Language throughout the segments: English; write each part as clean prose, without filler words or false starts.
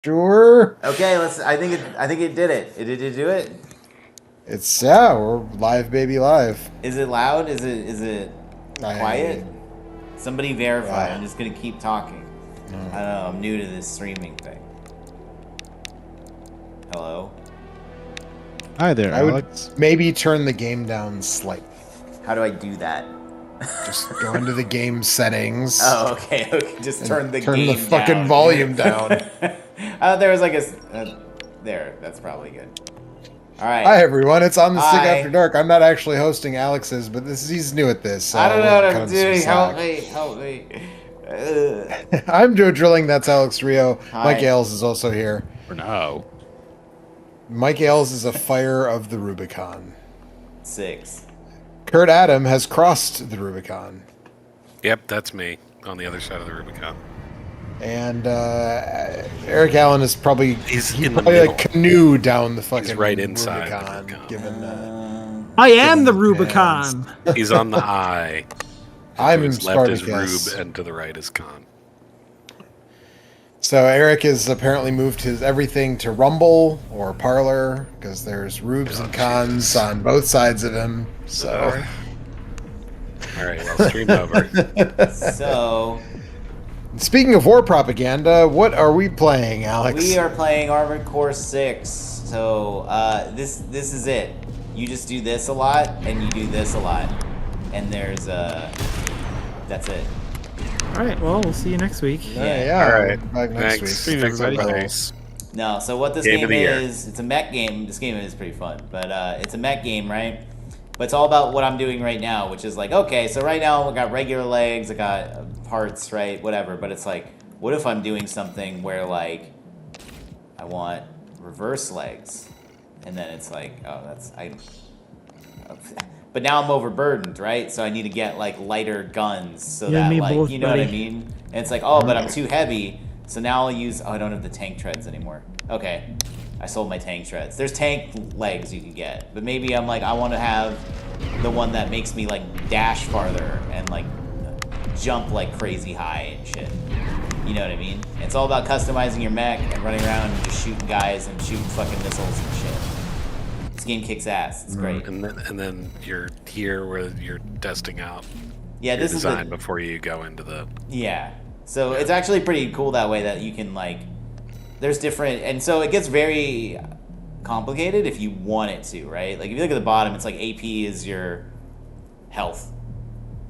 Sure. Okay, I think it did it. Did it do it? We're live, baby, live. Is it loud? Is it quiet? Somebody verify. Yeah. I'm just gonna keep talking. I don't know. I'm new to this streaming thing. Hello. Hi there, I Alex. would maybe turn the game down slightly. How do I do that? Just go into the game settings. Oh, okay. Okay. Just turn the turn game the fucking down. volume down. There was like there. That's probably good. All right. Hi everyone, it's On the Stick Hi. After Dark. I'm not actually hosting Alex's, but he's new at this. So I don't know what cut I'm him some doing. Help slack. me. Help me. I'm Joe Drilling. That's Alex Rio. Hi. Mike Ailes is also here. For now. Mike Ailes is a fire of the Rubicon. 6. Kurt Adam has crossed the Rubicon. Yep, that's me on the other side of the Rubicon. And Eric Allen is probably He's in the probably middle. like canoe down the fucking right inside the Rubicon. Rubicon. Given I am the Hands. Rubicon. He's on the eye. I'm To his left is Spartacus. Rube, and to the right is Khan. So Eric has apparently moved his everything to Rumble or Parlor because there's Rubes and Cons on both sides of him. So All right, well, stream over. So speaking of war propaganda, what are we playing, Alex? we are playing Armored Core 6. So this is it. You just do this a lot, and you do this a lot, and there's that's it. All right, well, we'll see you next week. Yeah, All right. Back next Thanks. week. Thanks, everybody. everybody. No, so what this Game game of the year. is, it's a mech game. This game is pretty fun, but it's a mech game, right? But it's all about what I'm doing right now, which is like, okay, so right now I got regular legs, I got parts, right, whatever. But it's like, what if I'm doing something where like I want reverse legs, and then it's like, oh, but now I'm overburdened, right? So I need to get like lighter guns so You and that me like, both, you know what I buddy. mean? And it's like, oh, but I'm too heavy. So now I'll use, oh, I don't have the tank treads anymore. Okay, I sold my tank treads. There's tank legs you can get, but maybe I'm like, I want to have the one that makes me like dash farther and like jump like crazy high and shit. You know what I mean? It's all about customizing your mech and running around and just shooting guys and shooting fucking missiles and shit. This game kicks ass. It's great. And then you're here where you're testing out Yeah, your this is design the, before you go into the. yeah. So it's actually pretty cool that way that you can like, there's different, and so it gets very complicated if you want it to, right? Like if you look at the bottom, it's like AP is your health,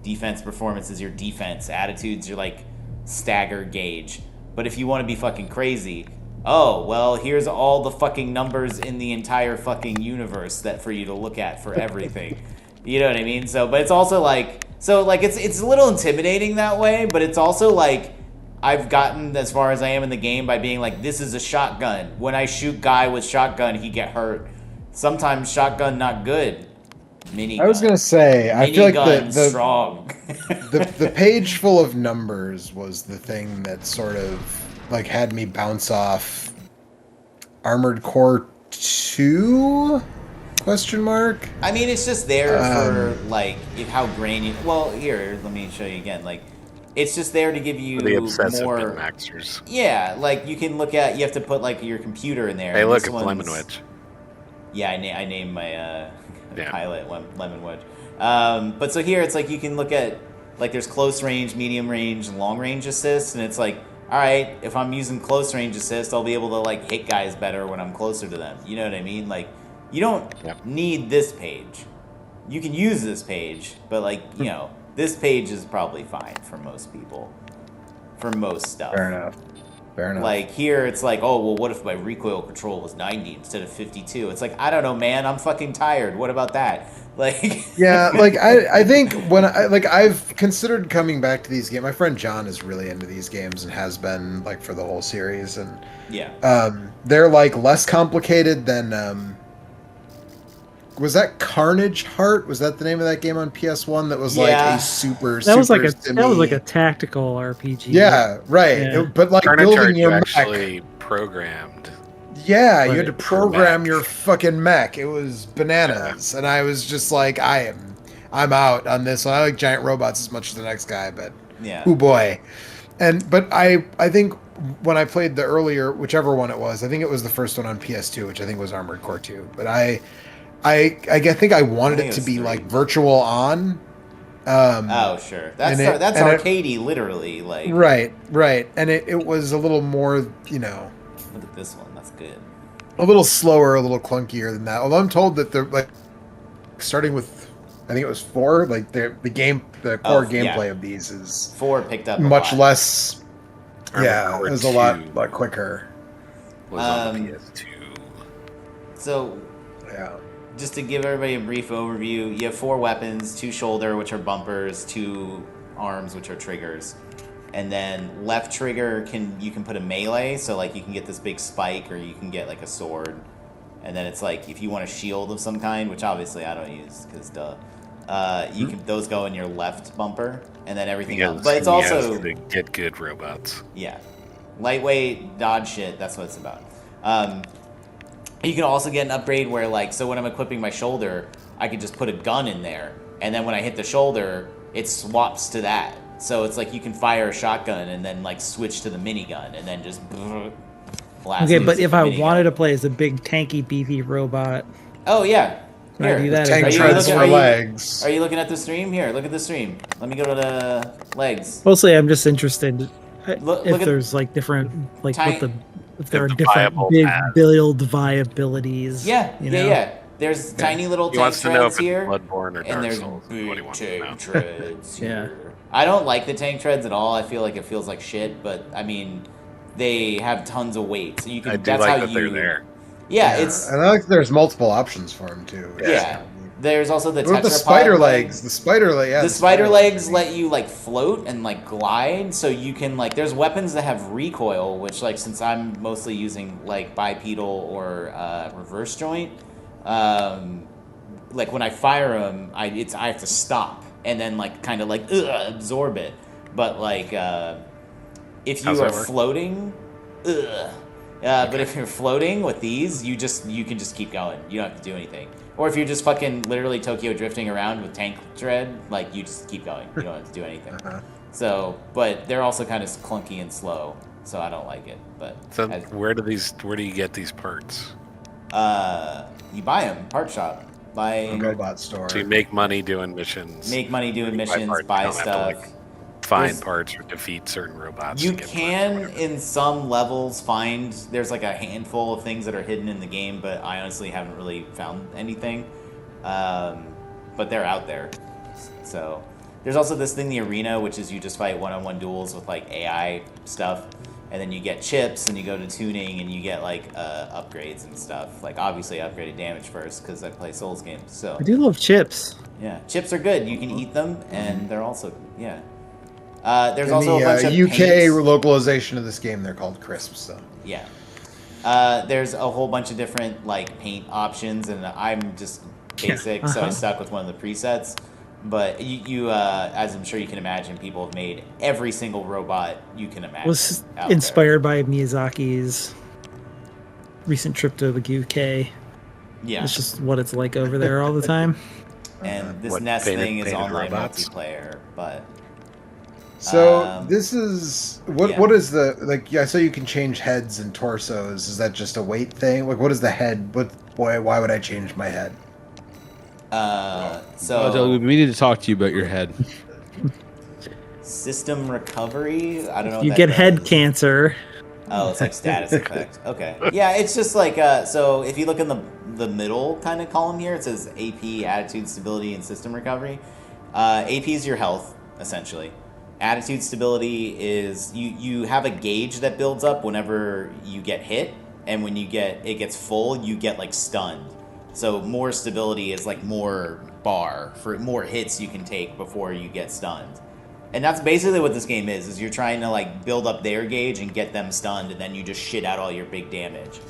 defense performance is your defense, attitudes your like stagger gauge. But if you want to be fucking crazy, oh well, here's all the fucking numbers in the entire fucking universe that for you to look at for everything. You know what I mean? So, but it's also like, so like it's a little intimidating that way, but it's also like I've gotten as far as I am in the game by being like, this is a shotgun. When I shoot guy with shotgun, he get hurt. Sometimes shotgun not good. Minigun. I was gonna say, I feel like Minigun the strong. the page full of numbers was the thing that sort of like had me bounce off Armored Core 2 question mark. I mean, it's just there for like how grainy. Well, here, let me show you again. Like, it's just there to give you The obsessive more. min-maxers. Yeah, like you can look at. You have to put like your computer in there. Hey, and look, this it's one's- Lemon Wedge. Yeah, I named my Yeah. pilot Lemon Wedge. But so here it's like you can look at like there's close range, medium range, long range assist, and it's like, all right, if I'm using close range assist, I'll be able to like hit guys better when I'm closer to them. You know what I mean? Like you don't Yep. need this page. You can use this page, but like you know, this page is probably fine for most people. For most stuff. Fair enough. Like here, it's like, oh well, what if my recoil control was 90 instead of 52? It's like, I don't know, man. I'm fucking tired. What about that? Like, Yeah, like I think when I've considered coming back to these games. My friend John is really into these games and has been like for the whole series, and yeah, they're like less complicated than was that Carnage Heart? Was that the name of that game on PS1 that was like Yeah. a super That was like a simi- tactical RPG. Yeah, right. Yeah. But like Carnage building Art your you mech. actually programmed. Yeah, you Right. had to program Mech. your fucking mech. It was bananas, and I was just like, I'm out on this one. I like giant robots as much as the next guy, but yeah. oh boy. But I think when I played the earlier, whichever one it was, I think it was the first one on PS2, which I think was Armored Core 2. But I think I wanted I think it it to was be 3. like virtual on. Oh, sure. That's and it- that's and it- arcadey, literally. Like, Right, and it was a little more, look at this one. That's good. a little slower, a little clunkier than that. Although I'm told that they're like starting with, I think it was 4. Like the core yeah. gameplay of these is 4 picked up a much lot. less. Armored Yeah, Core it was a 2 lot quicker. Was on the Um, PS2. So, Yeah. just to give everybody a brief overview, you have 4 weapons: 2 shoulder, which are bumpers; 2 arms, which are triggers. And then left trigger you can put a melee, so like you can get this big spike, or you can get like a sword. And then it's like if you want a shield of some kind, which obviously I don't use because duh. You can those go in your left bumper, and then everything else. But it's also the get good robots. yeah, lightweight dodge shit. That's what it's about. You can also get an upgrade where like so when I'm equipping my shoulder, I could just put a gun in there, and then when I hit the shoulder, it swaps to that. So it's like you can fire a shotgun and then like switch to the minigun, and then just blast. Okay, these but with if the I minigun. wanted to play as a big tanky beefy robot, Oh yeah. can I do Here. that? Tank Are you treads looking- for are you- legs. Are you looking at the stream? Here, look at the stream. Let me go to the legs. Mostly, I'm just interested Look if at- there's like different, like Tiny- if there are the different viable big paths. build viabilities. Yeah, you know? yeah. There's tiny little He tank wants to know if treads it's here, Bloodborne or and Dark there's Souls. What he big wants to know. tank treads Yeah. here. I don't like the tank treads at all. I feel like it feels like shit, but I mean, they have tons of weight, so you can. I do That's like how that you. they're there. Yeah, it's and I like there's multiple options for them too. yeah. There's also the What about the tetrapod spider leg. legs? The spider leg. Yeah, The spider legs let you like float and like glide, so you can like. There's weapons that have recoil, which like since I'm mostly using like bipedal or reverse joint, like when I fire them, I have to stop and then like kind of like absorb it. But like if you How's are that work? floating, but if you're floating with these, you can just keep going. You don't have to do anything. Or if you're just fucking literally Tokyo drifting around with tank tread, like you just keep going. You don't have to do anything. So, but they're also kind of clunky and slow, so I don't like it. But So where do you get these parts? you buy them, part shop, buy, robot store. So you make money doing missions. make money doing Buy missions, parts, buy you don't have to, stuff. like, find There's- parts or defeat certain robots. You to get parts or can, whatever. in some levels, find there's like a handful of things that are hidden in the game, but I honestly haven't really found anything. But they're out there. So there's also this thing, the arena, which is you just fight one-on-one duels with like AI stuff, and then you get chips, and you go to tuning, and you get like upgrades and stuff. Like obviously upgraded damage first because I play Souls games. So I do love chips. yeah, chips are good. You can eat them, and they're also yeah. There's In also the a bunch of UK paints. localization of this game, they're called crisps. So. Yeah. There's a whole bunch of different like paint options, and I'm just basic, so I stuck with one of the presets. But you as I'm sure you can imagine, people have made every single robot you can imagine. Was out there. inspired by Miyazaki's recent trip to the UK. Yeah. It's just what it's like over there all the time. And this What, Nest painted- thing is painted online robots? multiplayer, but So this is what? yeah. What is the like? Yeah, so you can change heads and torsos. Is that just a weight thing? Like, what is the head? Why would I change my head? so we need to talk to you about your head. system recovery. I don't know. What You that get head does. cancer. Oh, it's like status effect. Okay. Yeah, it's just like so if you look in the middle kind of column here, it says AP, attitude, stability, and system recovery. AP is your health, essentially. Attitude stability is you have a gauge that builds up whenever you get hit, and when it gets full, you get like stunned. So more stability is like more bar for more hits you can take before you get stunned. And that's basically what this game is you're trying to like build up their gauge and get them stunned, and then you just shit out all your big damage.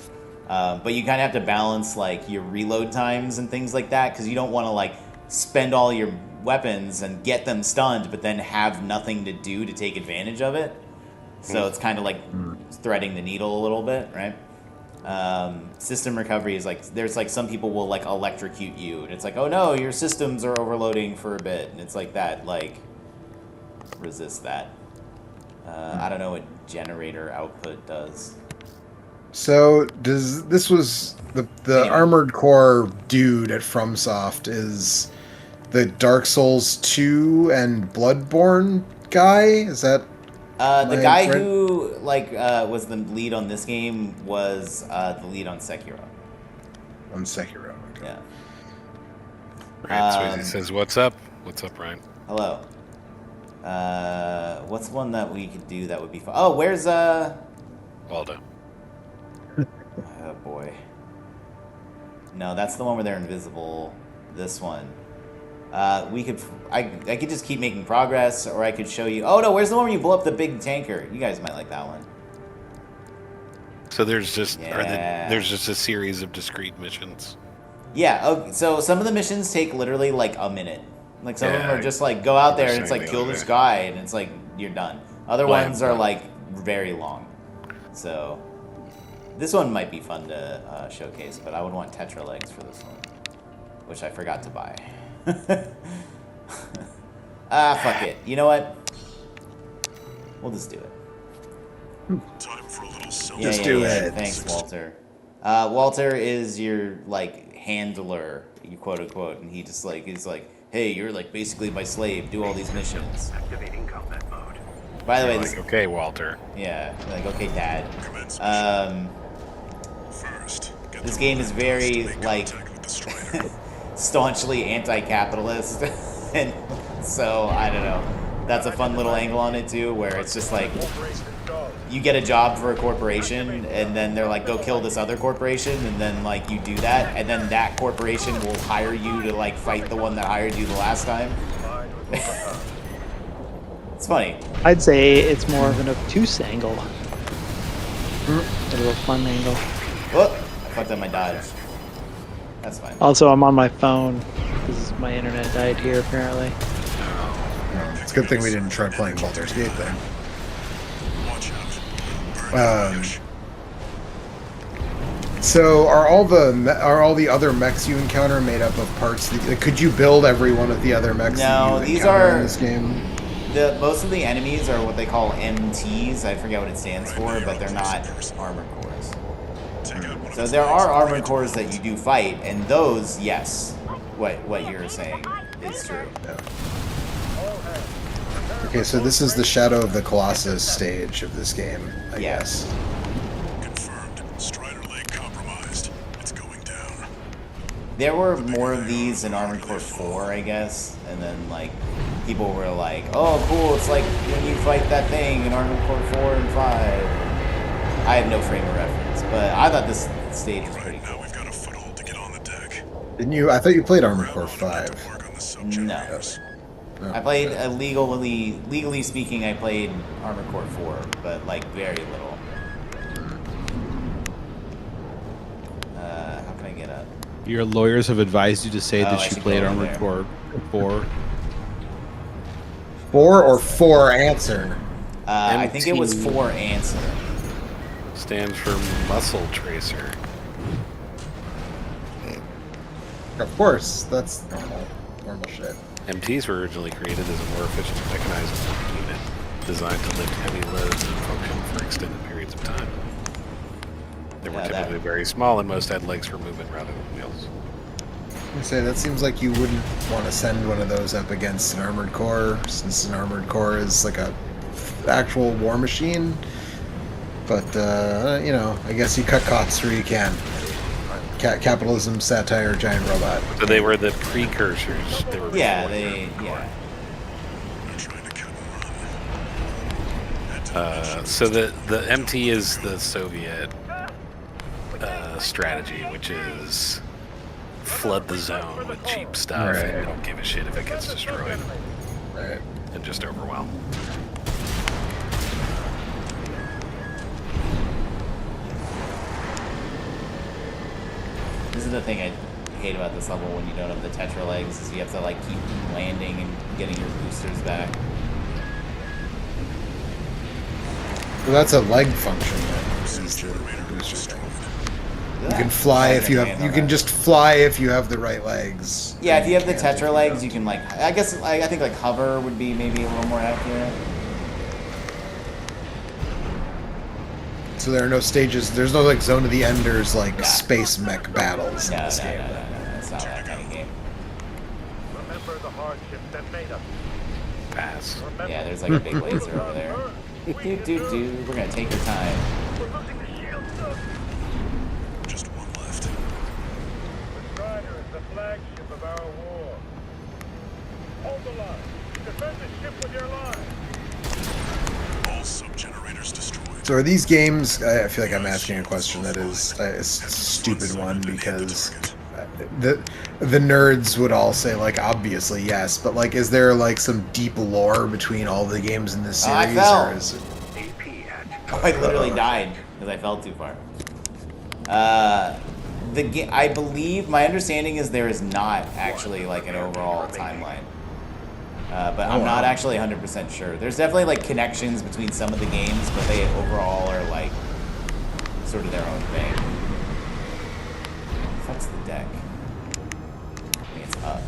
But you kind of have to balance like your reload times and things like that, because you don't want to like spend all your weapons and get them stunned, but then have nothing to do to take advantage of it. So it's kind of like threading the needle a little bit, right? System recovery is like, there's like some people will like electrocute you, and it's like, oh no, your systems are overloading for a bit, and it's like that, like resist that. I don't know what generator output does. So this was the Anyway. Armored Core dude at FromSoft is the Dark Souls 2 and Bloodborne guy? Is that The my guy friend? who was the lead on this game was the lead on Sekiro. on Sekiro? Okay. Yeah. Right, Swayze says, "What's up? What's up, Ryan?" Hello. What's one that we could do that would be fun? Oh, where's Waldo. Oh boy. No, that's the one where they're invisible. This one. We could. I could just keep making progress, or I could show you. Oh no, where's the one where you blow up the big tanker? You guys might like that one. So there's just Yeah. there's just a series of discrete missions. Yeah. Okay, so some of the missions take literally like a minute. Like some of them Yeah, are just like go out there and saying it's like the kill other this day. guy and it's like you're done. Other Blam, ones are blam. like very long. So this one might be fun to showcase, but I would want Tetra legs for this one, which I forgot to buy. Fuck it. You know what? We'll just do it. Time for a little self. Just do it. Thanks, Walter. Walter is your like handler, you quote unquote, and he just like is like, hey, you're like basically my slave. Do all these missions. Activating combat mode. By the way, Like, this, okay, Walter. yeah, like okay, Dad. Commence first. Get This the game is very make like contact with the Strider. staunchly anti-capitalist, and so I don't know. That's a fun little angle on it too, where it's just like you get a job for a corporation, and then they're like, go kill this other corporation, and then like you do that, and then that corporation will hire you to like fight the one that hired you the last time. It's funny. I'd say it's more of an obtuse angle. A little fun angle. Oh, I fucked up my dodge. That's fine. Also, I'm on my phone because my internet died here apparently. It's a good thing we didn't try playing Baldur's Gate then. Watch out. So are all the other mechs you encounter made up of parts? Could you build every one of the other mechs No, that you these encounter are- in this game? Most of the enemies are what they call MTs. I forget what it stands for, but they're not armored cores. Take out one So of there the are legs. armored cores that you do fight, and those, yes, what you're saying is true. Okay, so this is the Shadow of the Colossus stage of this game, I Yeah. guess. Confirmed. Strider leg compromised. It's going down. There were more of these in Armored Core 4, I guess, and then like people were like, "Oh, cool! It's like when you fight that thing in Armored Core 4 and 5." I have no frame of reference, but I thought this stage was pretty Right, now cool. we've got a foothold to get on the deck. Didn't you? I thought you played Armored Core Railroad will 5. get to work on the No. sub-generators. Oh, I played okay. legally speaking, I played Armored Core 4, but like very little. How can I get up? Your lawyers have advised you to say Oh, I that you should played go over Armored there. Core 4. 4 or 4 answer? I think it was MT. 4 answer. Stands for Muscle Tracer. Of course, that's normal shit. MTs were originally created as a more efficient mechanized unit designed to lift heavy loads and function for extended periods of time. They were Yeah, that- typically very small and most had legs for movement rather than wheels. I say that seems like you wouldn't want to send one of those up against an Armored Core, since an Armored Core is like a actual war machine. But you know, I guess you cut costs where you can. Capitalism, satire, giant robot. So they were the precursors. They were Yeah, before yeah. They're trying to cut and run. So the MT is the Soviet strategy, which is flood the zone with cheap stuff Right. and don't give a shit if it gets destroyed Right. and just overwhelm. This is the thing I hate about this level when you don't have the Tetra legs, is you have to like keep landing and getting your boosters back. Well, that's a leg function. Then, is the booster thing. You can fly if you have. You can just fly if you have the right legs. Yeah, if you have the can't Tetra if legs, don't. you can like. I guess I think like hover would be maybe a little more accurate. So there are no stages. There's no like Zone of the Enders like space mech battles in No, this game. no. It's not that kind of game. Remember the hardship that made us. Pass. Yeah, there's like a big laser over there. Do. We're gonna take your time. We're losing the shield soon. Just one left. The Strider is the flagship of our war. Hold the line. Defend the ship with your line. All sub-generators destroyed. So are these games? I feel like I'm asking a question that is a stupid one because the nerds would all say like obviously yes, but like is there like some deep lore between all the games in this Oh, I series, fell. or is it? I literally died because I fell too far. I believe my understanding is there is not actually like an overall timeline. But I'm not actually 100% sure. There's definitely like connections between some of the games, but they overall are like sort of their own thing. What's the deck? I think it's up.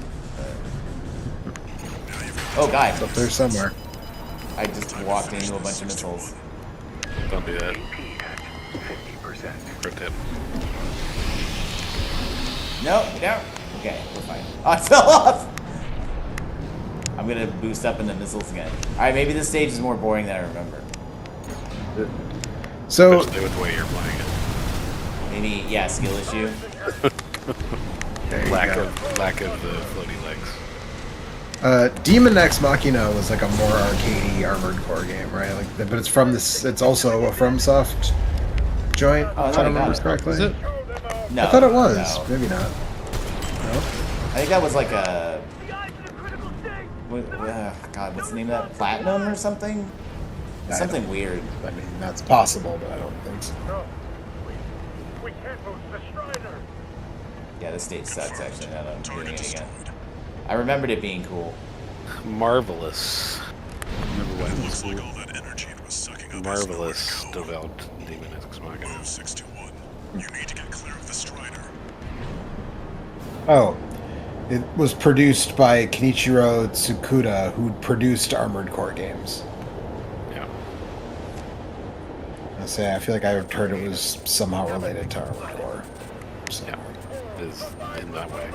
Oh, guys. It's up there somewhere. I just walked into a bunch of missiles. Don't do that. Crit tip. No. Okay, we're fine. Oh, I fell off! I'm gonna boost up into missiles again. Alright, maybe this stage is more boring than I remember. So Especially with the way you're playing it. Maybe, yeah, skill issue. there you Lack go. of the floaty legs. Demon X Machina was like a more arcadey Armored Core game, right? Like, but it's from this. It's also a FromSoft joint. Oh, I if thought I I got remember it. correctly. Is it? No. I thought it was. No. Maybe not. No. I think that was like a. God, what's the name of that? Platinum or something? I Something weird. I mean, that's possible, but I don't think so. No. We can't lose the Strider. Yeah, this stage sucks actually. Now that I'm doing it again. I remembered it being cool. Marvelous. Remember It when? looks like all that energy it was sucking up Marvelous has nowhere to go. developed Demon X Machina. Move 621. You need to get clear of the Strider. Oh, it was produced by Kenichiro Tsukuda, who produced Armored Core games. Yeah. I say I feel like I've heard it was somehow related to Armored Core. So. Yeah. It is in that way.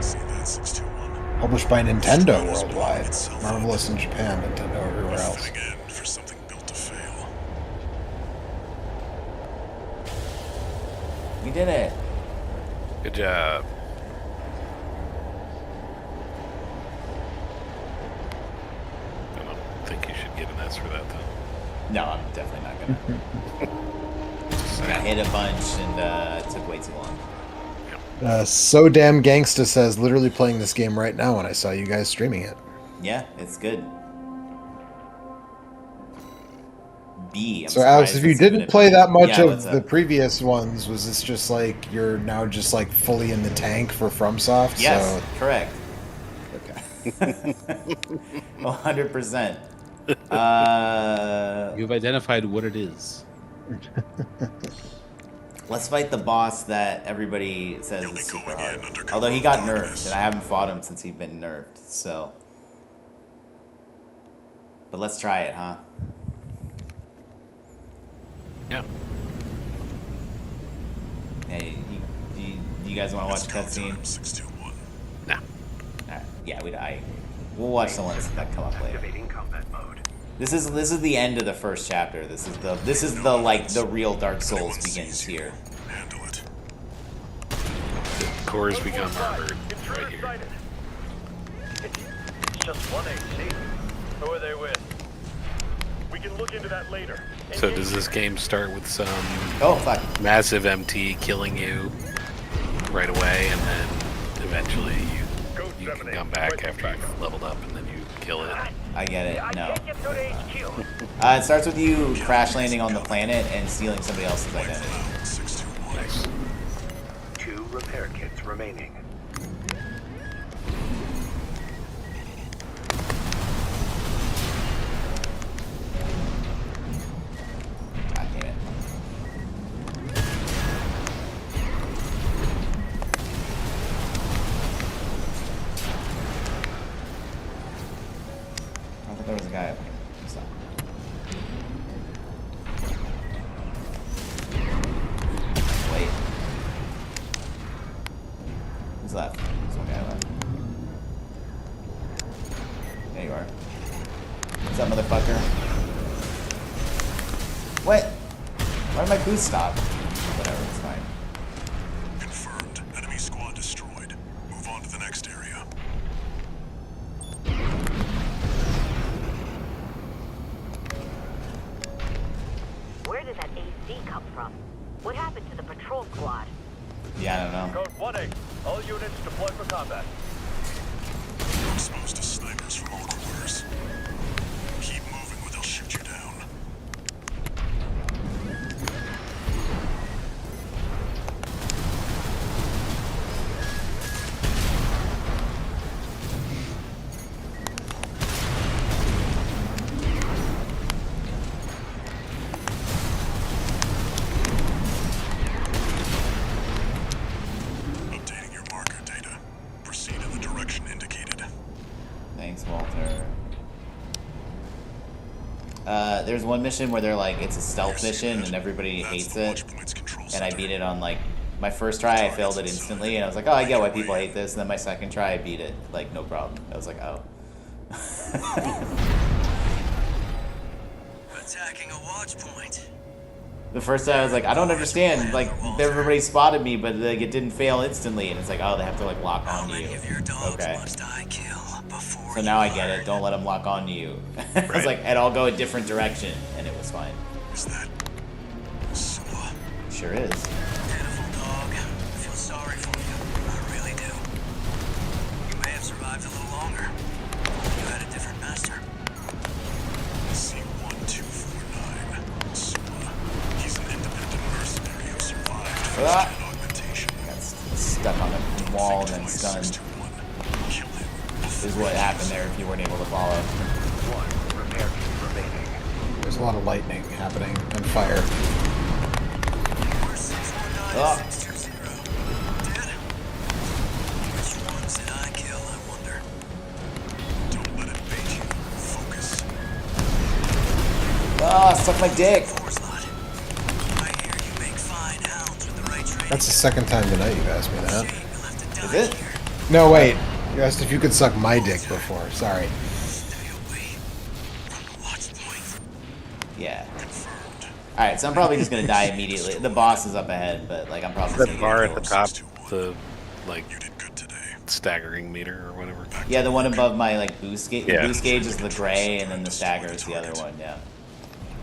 See that 621? Published by Nintendo worldwide. Marvelous in Japan, Nintendo everywhere We're else. fitting in for something built to fail. We did it. Good job. I don't think you should get an S for that, though. No, I'm definitely not gonna. Got hit a bunch and it took way too long. So Damn Gangsta says, literally playing this game right now when I saw you guys streaming it. Yeah, it's good. B. I'm So Alex, surprised if you it's even didn't a play B. that much Yeah, of what's the up? previous ones, was this just like you're now just like fully in the tank for FromSoft? Yes, So, correct. okay. 100%. You've identified what it is. Let's fight the boss that everybody says You'll be is super going hard. in under Although he cover got of nerfed, darkness. and I haven't fought him since he's been nerfed, so. But let's try it, huh? Yeah. Hey, you guys want to watch It's a go cutscene? time, 621. Nah. Alright, yeah, we'll watch the ones that come up later. This is the end of the first chapter. This is the like the real Dark Souls begins here. Handle it. Cores become armored right here. It's just one AC. Who are they with? We can look into that later. So does this game start with some Oh fuck! massive MT killing you right away, and then eventually you can come back after you've leveled up, and then you kill it? I get it. No. Can't get through to HQ. It starts with you crash landing on the planet and stealing somebody else's identity. Cloud 621. Nice. 2 repair kits remaining. God damn it. I thought there was a guy up here. motherfucker. What? Why did my boost stop? Whatever, it's fine. Confirmed. Enemy squad destroyed. Move on to the next area. Where did that AC come from? What happened to the patrol squad? Yeah, I don't know. Code 1-8. All units deployed for combat. Exposed to snipers from all quarters. Keep moving or they'll shoot you down. Updating your marker data. Proceed in the direction indicated. Thanks, Walter. There's one mission where they're like, it's a stealth mission and everybody hates it. And I beat it on like, my first try I failed it instantly and I was like, oh, I get why people hate this. And then my second try I beat it, like no problem. I was like, oh. Attacking a watch point. The first time I was like, I don't understand. Like everybody spotted me, but like it didn't fail instantly. And it's like, oh, they have to like lock on to you. Okay. So now I get it. Don't let them lock on to you. I was like, and I'll go a different direction, and it was fine. Is that Sua? Sure is. Pitiful dog. I feel sorry for you. I really do. You may have survived a little longer. You had a different master. C-1249. Sua. He's an independent mercenary who survived Ah. first-gen augmentation. Got stuck on the wall and then stunned. 2621. Kill him. Is what happened there if you weren't able to follow. One repair kit remaining. There's a lot of lightning happening and fire. Where's 619 Oh. 620? Dead? Which ones did I kill, I wonder? Don't let it bait you. Focus. Ah, suck my dick. Force lot. I hear you make fine hounds with the right training. That's the second time tonight you've asked me that. Shame you left to Is die it? here. No, wait. You asked if you could suck my dick before. Sorry. Stay away from the watch point. Yeah. Alright, so I'm probably just gonna die immediately. The boss is up ahead, but like I'm probably just That gonna bar get at the killed. top, the like You did good today. staggering meter or whatever. Yeah, the one above my like boost gauge. Yeah. The boost gauge is the gray, and then the stagger is the other one. Yeah,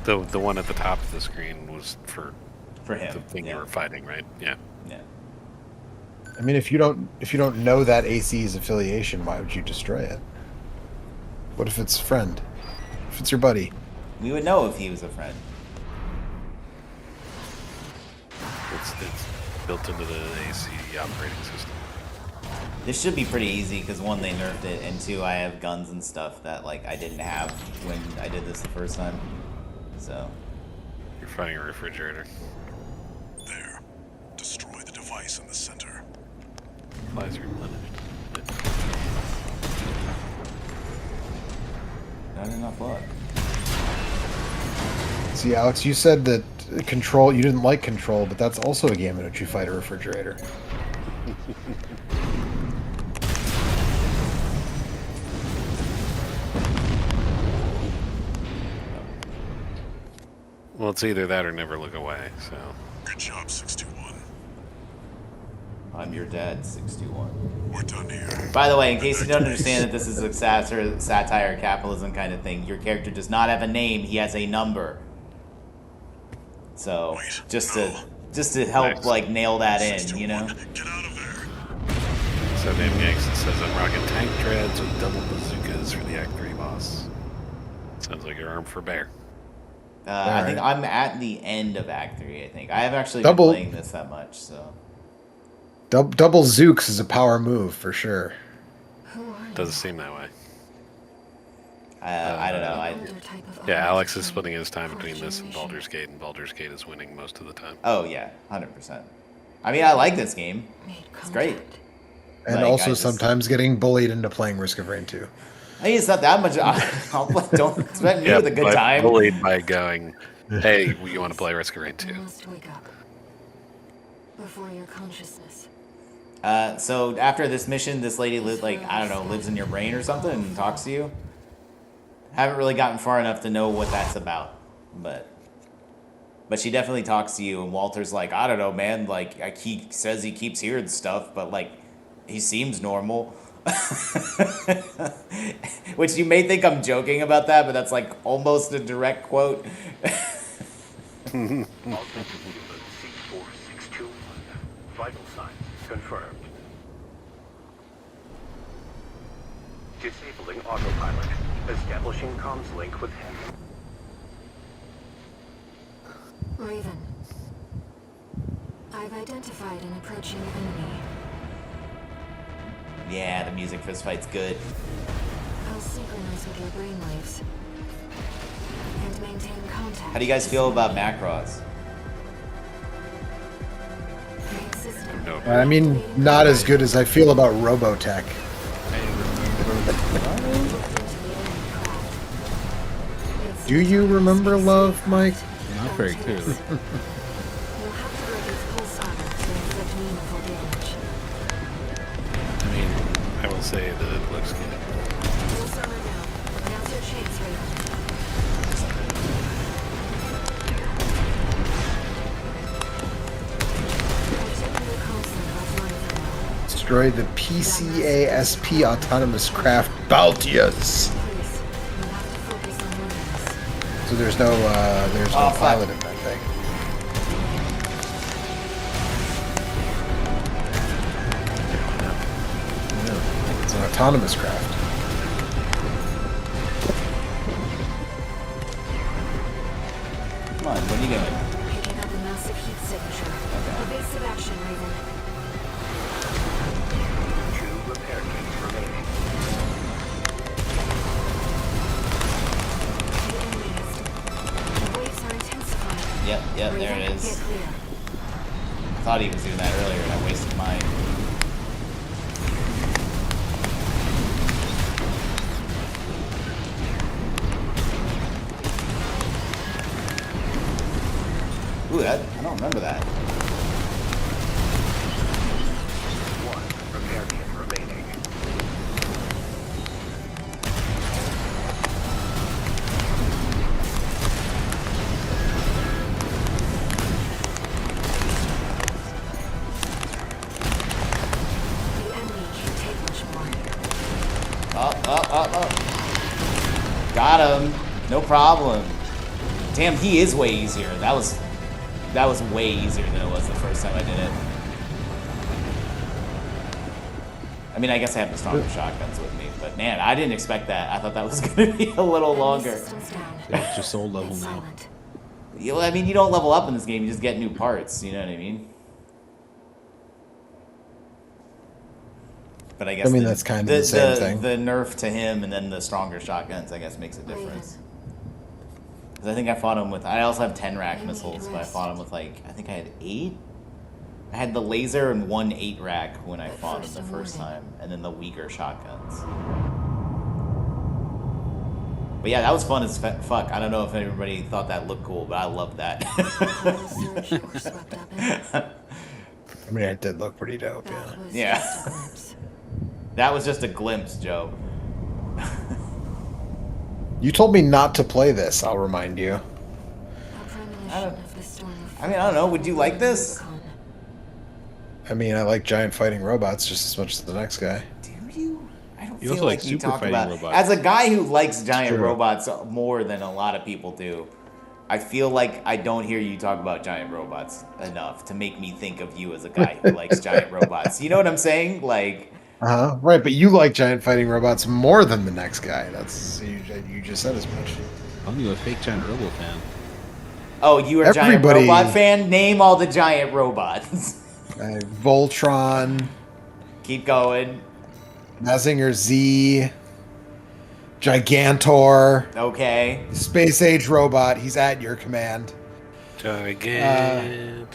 The one at the top of the screen was for for him. the thing yeah. you were fighting, right? Yeah. Yeah. I mean, if you don't know that AC's affiliation, why would you destroy it? What if it's friend? If it's your buddy? We would know if he was a friend. It's built into the AC operating system. This should be pretty easy because one, they nerfed it, and two, I have guns and stuff that like I didn't have when I did this the first time. So You're fighting a refrigerator. There. Destroy the device in the center. Supplies replenished. I did not block. See, Alex, you said that Control, you didn't like Control, but that's also a game in which you fight a refrigerator. Well, it's either that or never look away. So Good job, 621. I'm your dad, 621. We're done here. By the way, in case you don't understand that this is a satire capitalism kind of thing, your character does not have a name; he has a number. So Wait, just no. to help Nice. like nail that in, you know. 621, get out of there. so name Gangs, it says I'm rocking tank treads with double bazookas for the Act 3 boss. Sounds like you're armed for bear. I think Alright. I'm at the end of Act 3. I think I have actually Double- been playing this that much, so. Double Zooks is a power move for sure. Doesn't seem that way. I don't know. Yeah, Alex is splitting his time between this and Baldur's Gate is winning most of the time. Oh yeah, 100%. I mean, I like this game. It's great. And Like, I also just- sometimes getting bullied into playing Risk of Rain 2. I mean, it's not that much. Don't expect me with a good but time. bullied by going, hey, you want to play Risk of Rain 2? You must wake up before your consciousness. So after this mission, this lady lives in your brain or something and talks to you. Haven't really gotten far enough to know what that's about, but she definitely talks to you, and Walter's like, I don't know, man. Like, he says he keeps hearing stuff, but like, he seems normal. Which you may think I'm joking about that, but that's like almost a direct quote. Authentic human C4621. Vital signs confirmed. Disabling autopilot. Establishing comms link with him. Raven. I've identified an approaching enemy. Yeah, the music for this fight's good. I'll synchronize with your brainwaves. And maintain contact. How do you guys feel about Macross? I mean, not as good as I feel about Robotech. Do you remember Love, Mike? Not very clearly. You'll have to break its pulse armor to inflict meaningful damage. I mean, I will say that it looks good. Pulse armor down. Now's your chance, Raven. I've taken the comms link offline for now. Destroy the PCASP autonomous craft Baltius. Please, you'll have to focus on movements. So there's no Oh, fuck. pilot in that thing. No, it's an autonomous craft. Come on, what are you doing? Picking up a massive heat signature. Evasive action, Raven. 2 repair kits remaining. The waves are intensifying. Yep, there Raven, it get is. clear. I thought he was doing that earlier, and I wasted mine. Ooh, I don't remember that. 1 repair kit remaining. The enemy can't take much more. Got him. No problem. Damn, he is way easier. That was way easier than it was the first time I did it. I mean, I guess I have the stronger shotguns with me, but man, I didn't expect that. I thought that was gonna be a little Enemy longer. systems down. Yeah, it's your soul level It's now. silent. I mean, you don't level up in this game, you just get new parts, you know what I mean? But I guess I mean, that's kind of the same thing. The nerf to him and then the stronger shotguns, I guess, makes a difference. Because I think I fought him with, I also have 10 rack missiles, but I fought him with like, I think I had 8? I had the laser and 1 8 rack when I fought him the first time, and then the weaker shotguns. But yeah, that was fun as fuck. I don't know if everybody thought that looked cool, but I loved that. Coral surge that we're swept up in. I mean, it did look pretty dope, yeah. That was Yeah. just a glimpse. That was just a glimpse, Joe. You told me not to play this, I'll remind you. A premonition of the storm of I mean, I don't know. Would you like this? Rubicon. I mean, I like giant fighting robots just as much as the next guy. Do you? I don't You feel also like like you super talk fighting about robots. as a guy who likes giant True. robots more than a lot of people do. I feel like I don't hear you talk about giant robots enough to make me think of you as a guy who likes giant robots. You know what I'm saying? Like, Right, but you like giant fighting robots more than the next guy. That's you just said as much. I'm you a fake giant robo fan. oh, you are a giant Everybody- robot fan? Name all the giant robots. Voltron, Keep going. Mazinger Z, Gigantor, Okay. Space Age Robot. He's at your command. Gigantor.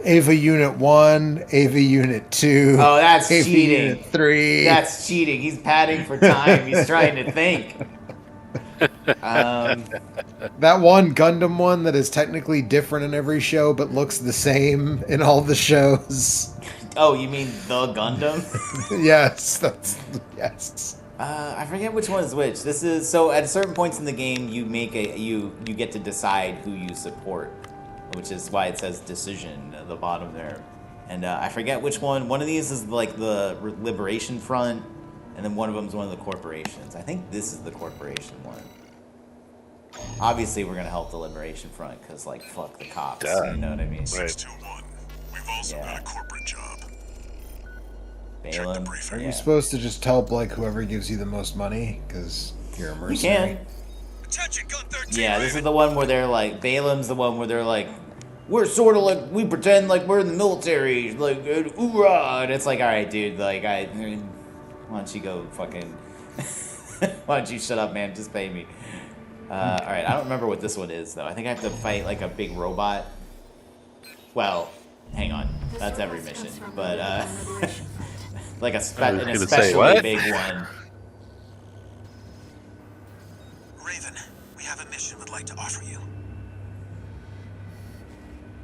Ava Unit 1, Ava Unit 2. Oh, that's Ava cheating. Unit 3. That's cheating. He's padding for time. He's trying to think. That one Gundam one that is technically different in every show but looks the same in all the shows. Oh, you mean the Gundam? Yes, that's yes. I forget which one is which. This is so at certain points in the game you make you get to decide who you support, which is why it says decision at the bottom there. And I forget which one. One of these is like the Liberation Front, and then one of them is one of the corporations. I think this is the corporation one. Obviously, we're gonna help the Liberation Front because like fuck the cops. Duh. You know what I mean? 621. We've also Yeah. got a corporate job. Balaam. briefing. Are Yeah. you supposed to just help like whoever gives you the most money? Because you're a We mercenary. can. Attention, Gun 13. Yeah, this is Raven. the one where they're like, Balaam's the one where they're like, we're sort of like, we pretend like we're in the military, like, hoorah! And it's like, alright, dude, like, why don't you go fucking, why don't you shut up, man, just pay me. Alright, I don't remember what this one is, though. I think I have to fight, like, a big robot. Well, hang on, that's every mission, but, like an gonna say, especially what? big one. Raven, we have a mission we'd like to offer you.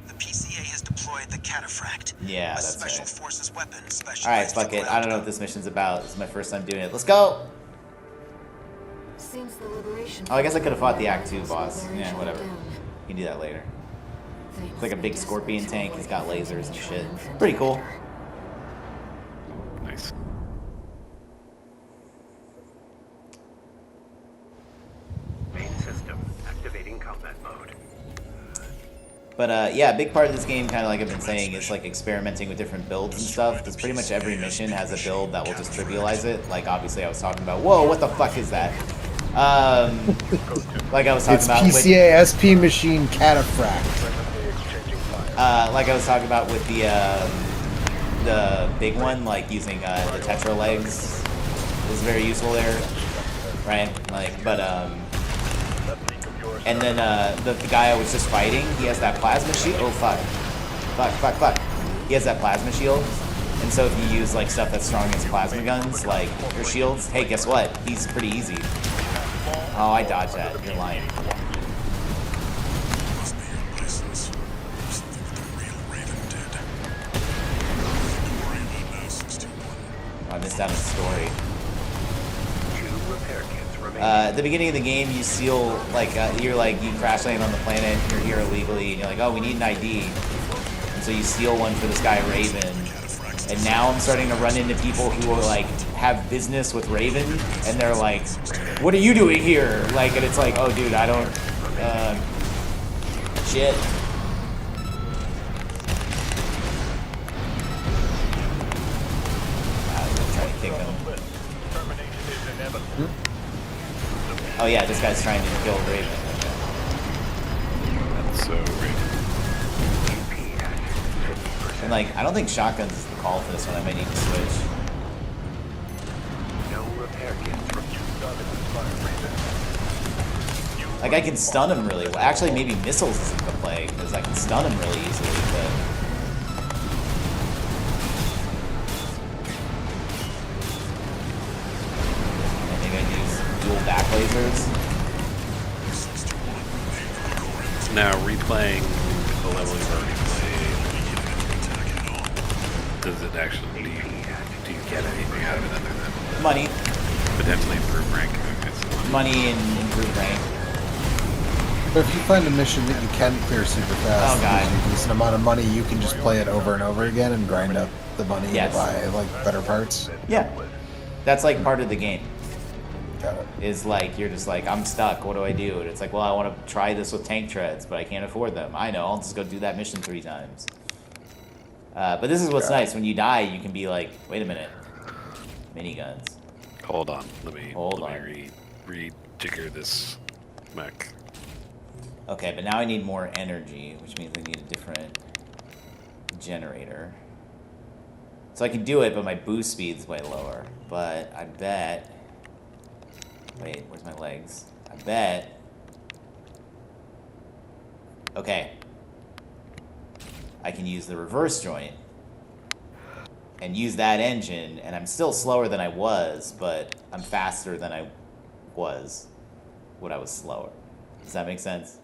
The PCA has deployed the Cataphract, Yeah, a that's special right. forces weapon specialized Alright, fuck for it, I don't know what this mission's about. This is my first time doing it. Let's go! Seems the liberation. Oh, I guess I could have fought the Act 2 Rivals boss. will bear Yeah, each whatever. other down. You can do that later. Things It's like a they big desperately scorpion tank. He's got avoid lasers and shit. triumphant Pretty cool. victory. Nice. Main system activating combat mode. But yeah, a big part of this game, kind of like I've been saying, is like experimenting with different builds and stuff. Because pretty much every mission has a build that will just trivialize it. Like obviously I was talking about, whoa, what the fuck is that? Like I was talking It's about with, PCA SP machine cataphract. like I was talking about with the big one, like using the Tetra legs is very useful there, right? Like, but and then the guy I was just fighting, he has that plasma shield. Oh fuck! He has that plasma shield, and so if you use like stuff that's strong against plasma guns, like your shields, hey, guess what? He's pretty easy. Oh, I dodged that. You're lying. Must be your license. Something that the real Raven did. Don't worry about now, 621. I missed out on the story. 2 repair kits remain. At the beginning of the game, you seal like you crash land on the planet. You're here illegally, and you're like, oh, we need an ID. And so you steal one for this guy Raven. And now I'm starting to run into people who are like have business with Raven, and they're like, "What are you doing here?" Like, and it's like, "Oh, dude, I don't." Shit. I was gonna try to kick him. Oh yeah, this guy's trying to kill Raven. That's so great. And like, I don't think shotguns is the call for this one. I might need to switch. No repair kits from Like, I can stun him really well. Actually, maybe missiles isn't the play, because I can stun him really easily, but... And maybe I can use dual back lasers. Now replaying the level you've already played. Does it actually do you get anything out of it other than Money. potentially improve rank? Okay, so Money and improved rank. But if you find a mission that you can clear super fast, Oh, God. and gives you a decent amount of money, you can just play it over and over again and grind up the money Yes. to buy like better parts. Yeah. That's like part of the game. Got it. Is like, you're just like, I'm stuck, what do I do? And it's like, well, I want to try this with tank treads, but I can't afford them. I know, I'll just go do that mission 3 times. But this is what's nice. When you die, you can be like, wait a minute. Miniguns. hold on. Let me Hold let on. me rejigger this mech. Okay, but now I need more energy, which means I need a different generator. So I can do it, but my boost speed's way lower. But I bet... Wait, where's my legs? I bet... Okay. I can use the reverse joint and use that engine, and I'm still slower than I was, but I'm faster than I was when I was slower. Does that make sense?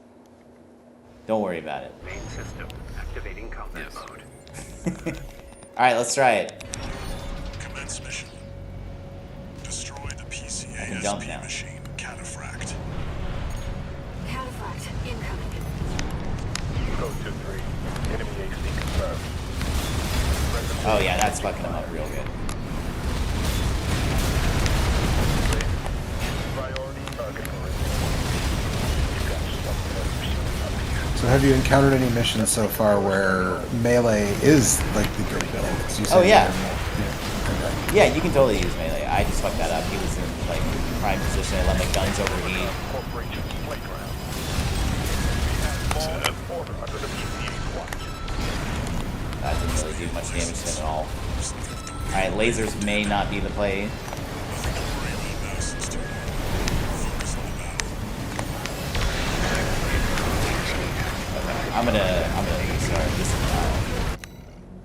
Don't worry about it. Main system activating combat Yes. mode. Alright, let's try it. Commence mission. Destroy the I can jump PCASP now. machine, Cataphract. Cataphract incoming. Code 2-3. Enemy AC confirmed. Oh yeah, that's fucking him up real good. Priority target for You got something. So have you encountered any missions so far where melee is like the good build? 'Cause you said Oh, yeah. Okay. Yeah, you can totally use melee. I just fucked that up. He was in like prime position. I let my guns overheat. Corporation playground. We have law and order under the PCA's watch. That didn't really do much damage to him at all. Alright, lasers may not be the play. Okay, I'm gonna restart this now.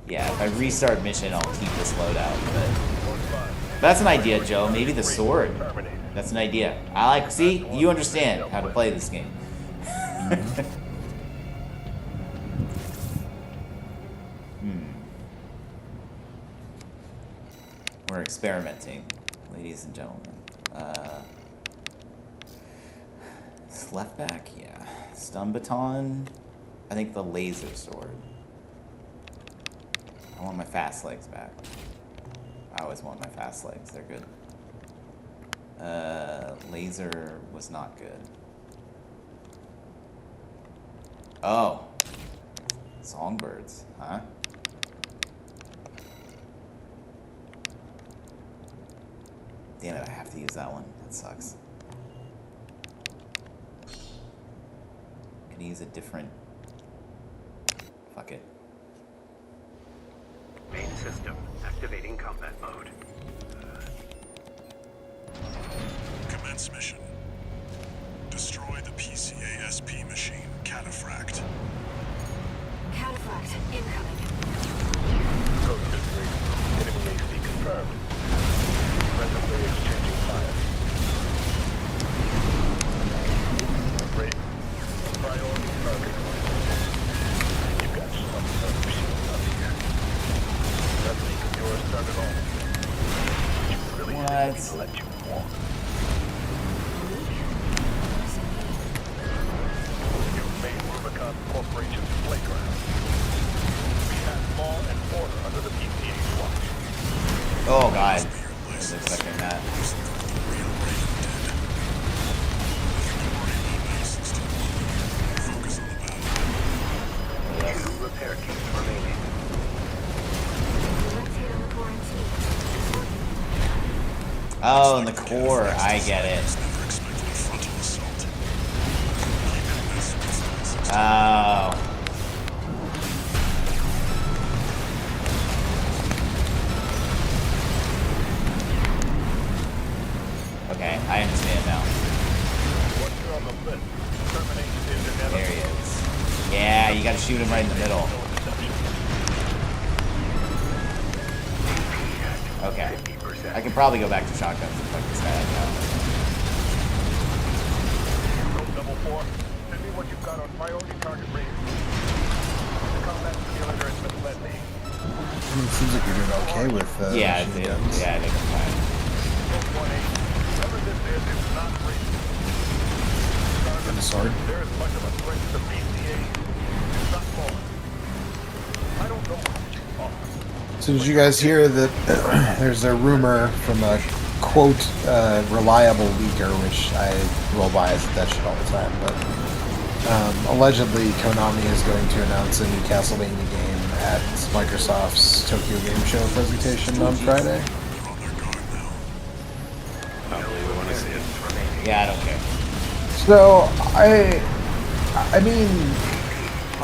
Yeah, if I restart mission, I'll keep this loadout. But that's an idea, Joe. Maybe the sword. That's an idea. I like. See, you understand how to play this game. We're experimenting, ladies and gentlemen. Left back, yeah. Stun baton. I think the laser sword. I want my fast legs back. I always want my fast legs. They're good. Laser was not good. Oh. Songbirds, huh? Damn it, I have to use that one. That sucks. Can I use a different... Fuck it. Main system activating combat mode. Commence mission. Destroy the PCASP machine, Cataphract. Cataphract incoming. Code 2-3. Enemy AC confirmed. Presently exchanging fire. Great. Priority target. You got some machine up here. That leak of yours started off. You really What? didn't let you walk. You made Rubicon Corporation's playground. We have law and order under the PCA's watch. Oh god. I was expecting that. Two repair kits remaining. Rotate on the quarantine. Oh, and the core. I get it. Never expected a frontal assault. Oh. Okay, I understand now. Once you're on the list, termination is inevitable. There he is. Yeah, you gotta shoot him right in the middle. No deception. Okay. I can probably go back to shotguns and fuck this guy up now. Road 4, send me what you've got on priority target range. The combat simulator has misled me. I mean, it seems like you're doing okay with Yeah, machine dude. guns. Yeah, I think I'm fine. Road 1-8, whoever this is not real. And a sword. They're as much of a threat to the PCA as not more. I don't know what you are. So did you guys hear that there's a rumor from a quote reliable leaker, which I roll by that shit all the time, but allegedly Konami is going to announce a new Castlevania game at Microsoft's Tokyo Game Show presentation on Friday. I believe it when I see it. Yeah, I don't care. So I mean,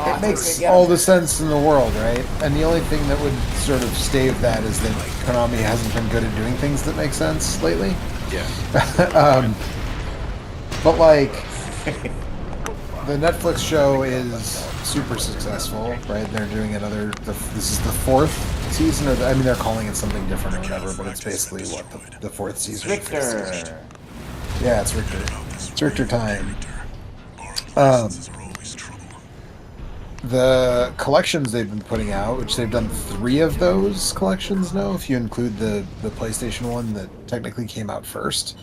it makes all the sense in the world, right? And the only thing that would sort of stave that is that Konami hasn't been good at doing things that make sense lately. Yeah. But like, the Netflix show is super successful, right? They're doing another. This is the 4th season, or I mean, they're calling it something different or whatever, but it's basically what the 4th season. Richter. Yeah, it's Richter. It's Richter time. the collections they've been putting out, which they've done 3 of those collections now, if you include the PlayStation one that technically came out first.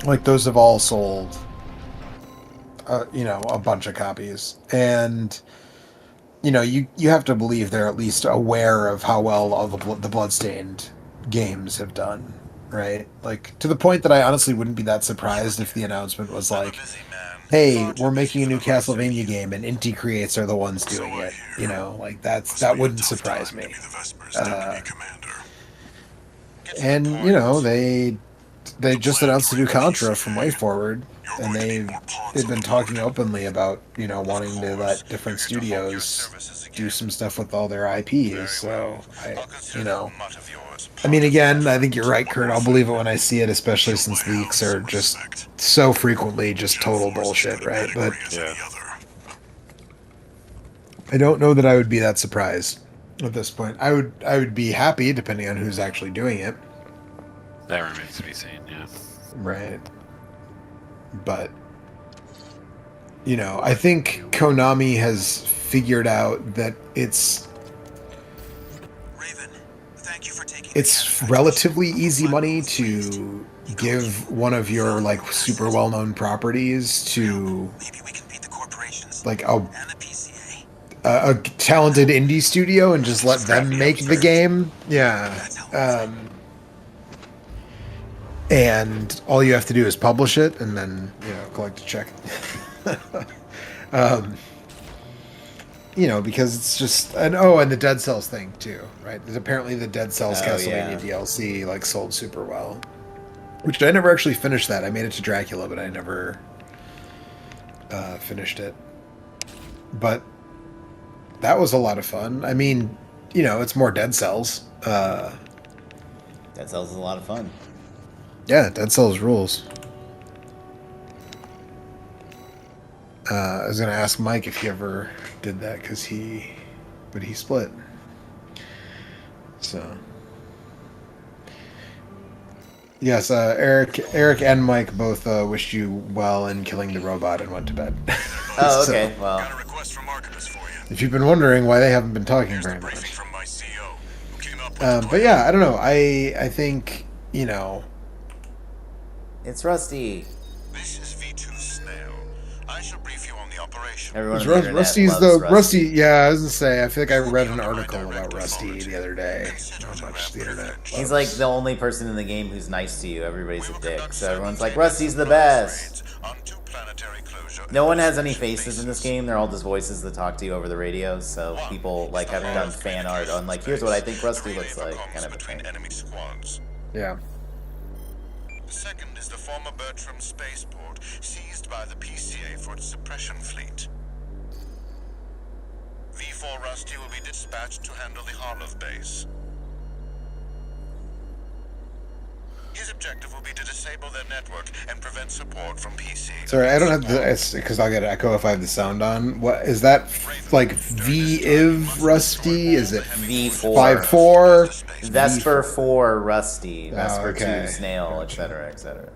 Like those have all sold, a bunch of copies, and you have to believe they're at least aware of how well all the Bloodstained games have done, right? Like to the point that I honestly wouldn't be that surprised if the announcement was like, "Hey, we're making a new Castlevania game, and Inti Creates are the ones doing it." Like that wouldn't surprise me. And they just announced a new Contra from WayForward, and they've been talking openly about wanting to let different studios do some stuff with all their IPs. So I mean, again, I think you're right, Kurt. I'll believe it when I see it, especially since leaks are just so frequently just total bullshit, right? But I don't know that I would be that surprised at this point. I would be happy depending on who's actually doing it. That remains to be seen, yeah. Right. But I think Konami has figured out that it's relatively easy money to give one of your like super well-known properties to like a talented indie studio and just let them make the game. Yeah. And all you have to do is publish it and then collect a check. Because it's just and the Dead Cells thing too, right? There's apparently the Dead Cells Castlevania DLC like sold super well, which I never actually finished that. I made it to Dracula, but I never finished it. But that was a lot of fun. I mean, it's more Dead Cells. Dead Cells is a lot of fun. Yeah, Dead Cells rules. I was gonna ask Mike if he ever did that because he split. So yes, Eric and Mike both wished you well in killing the robot and went to bed. Oh, okay. Well, if you've been wondering why they haven't been talking very much. But yeah, I don't know. I think it's Rusty. This is V2 Snail. I shall brief you on the operation. Everyone on the internet Rusty's loves Rusty. Yeah, I was gonna say. I feel like I read an article about Rusty the other day. How much the internet loves. He's like the only person in the game who's nice to you. Everybody's a dick, so everyone's like, Rusty's the best. No one has any faces in this game. They're all just voices that talk to you over the radio. So people like have done fan art on like, here's what I think Rusty looks like, kind of a thing. Yeah. The second is the former Bertram spaceport, seized by the PCA for its suppression fleet. V4 Rusty will be dispatched to handle the Harlov base. His objective will be to disable their network and prevent support from PC. Sorry, I don't have the because I'll get an echo if I have the sound on. What is that? Like V-Iv Rusty? Is it V4? 5-4? Vesper 4 Rusty. Vesper 2 okay. Snail, etc., etc.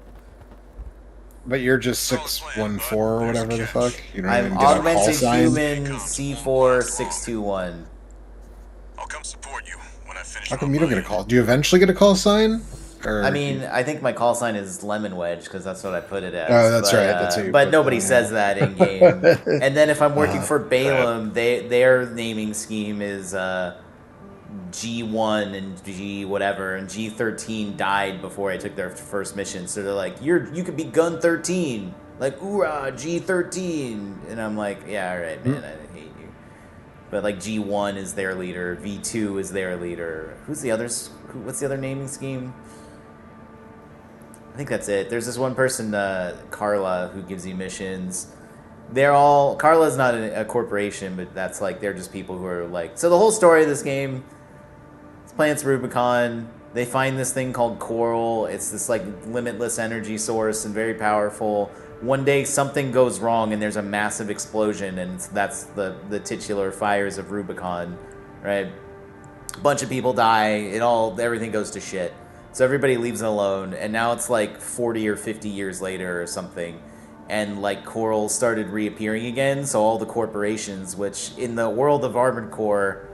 But you're just 614 or whatever the fuck. You don't even I'm get a call augmented sign. human C4621. I'll come support you when I finish. How come you don't get a call? Do you eventually get a call sign? Or I mean, I think my call sign is Lemon Wedge because that's what I put it as. Oh, that's but, right. That's what you but put nobody down, says that in game. And then if I'm working for Balaam, their naming scheme is G1 and G whatever, and G13 died before I took their first mission. So they're like, you could be Gun 13, like hoorah, G13, and I'm like, yeah, all right, man, I hate you. But like G1 is their leader, V2 is their leader. Who's the others? What's the other naming scheme? I think that's it. There's this one person, Carla, who gives you missions. Carla's not a corporation, but that's like, they're just people who are like, so the whole story of this game, it's Plants Rubicon. They find this thing called Coral. It's this like limitless energy source and very powerful. One day something goes wrong and there's a massive explosion, and that's the titular fires of Rubicon, right? A bunch of people die. Everything goes to shit. So everybody leaves it alone, and now it's like 40 or 50 years later or something, and like Coral started reappearing again. So all the corporations, which in the world of Armored Core,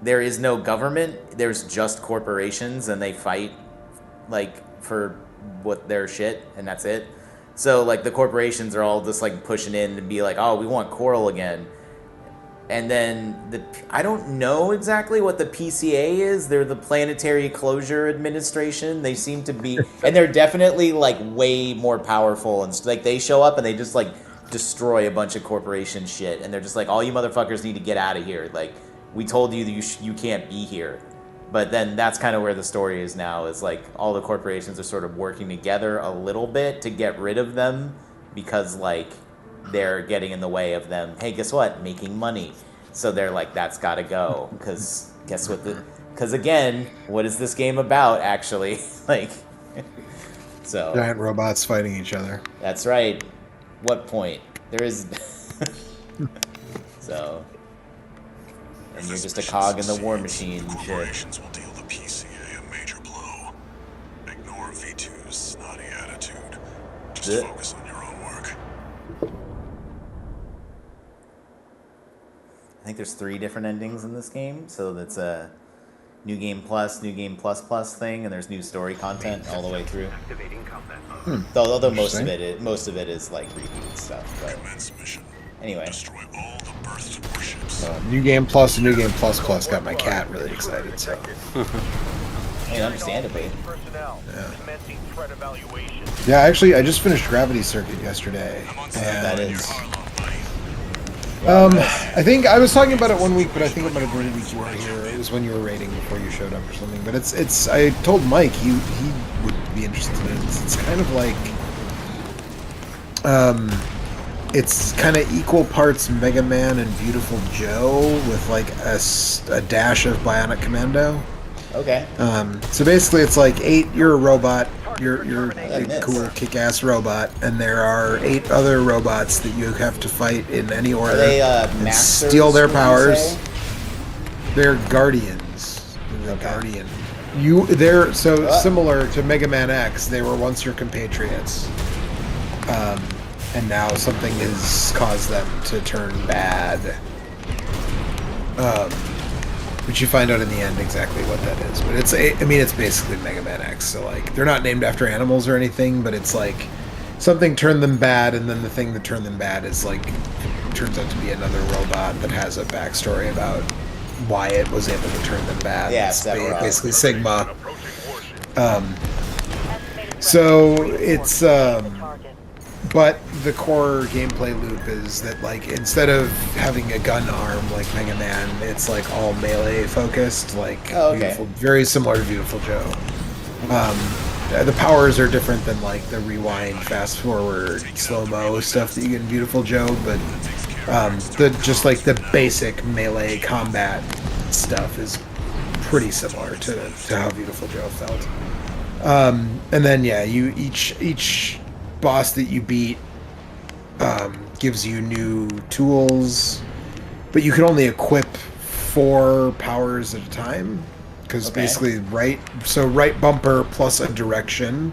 there is no government. There's just corporations, and they fight like for what their shit, and that's it. So like the corporations are all just like pushing in to be like, oh, we want Coral again. And then I don't know exactly what the PCA is. They're the Planetary Closure Administration. They seem to be, and they're definitely like way more powerful. And like they show up and they just like destroy a bunch of corporation shit. And they're just like, all you motherfuckers need to get out of here. Like we told you that you can't be here. But then that's kind of where the story is now. Is like all the corporations are sort of working together a little bit to get rid of them because like they're getting in the way of them. Hey, guess what? Making money. So they're like, that's got to go. Because guess what? Because again, what is this game about? Actually, like, so giant robots fighting each other. That's right. What point? There is. So, and you're just a cog in the war machine. Corporations will deal the PCA a major blow. Ignore V2's snotty attitude. Just focus on your own work. I think there's 3 different endings in this game, so that's a new game plus, new game plus plus thing, and there's new story content all the way through. Although most of it is like repeat stuff. But anyway, New Game Plus and New Game Plus Plus got my cat really excited. So, I mean, understandably. Yeah, actually, I just finished Gravity Circuit yesterday, and That is. I think I was talking about it one week, but I think it might have been the week you were here. It was when you were raiding before you showed up or something. But it's. I told Mike he would be interested in it. It's kind of like, it's kind of equal parts Mega Man and Beautiful Joe with like a dash of Bionic Commando. Okay. So basically, it's like 8. You're a robot. You're a cool, kick-ass robot, and there are 8 other robots that you have to fight in any order. Are they and masters, steal their would you powers. say? They're guardians. They're guardian. They're so similar to Mega Man X. They were once your compatriots, and now something has caused them to turn bad. Which you find out in the end exactly what that is. But it's basically Mega Man X. So like, they're not named after animals or anything, but it's like something turned them bad, and then the thing that turned them bad is like turns out to be another robot that has a backstory about why it was able to turn them bad. Yeah, it's Sephiroth. basically Sigma. So it's but the core gameplay loop is that like instead of having a gun arm like Mega Man, it's like all melee focused, like beautiful, very similar to Beautiful Joe. The powers are different than like the rewind, fast forward, slow mo stuff that you get in Beautiful Joe, but just like the basic melee combat stuff is pretty similar to how Beautiful Joe felt. And then yeah, you each boss that you beat gives you new tools, but you can only equip 4 powers at a time, because basically right bumper plus a direction,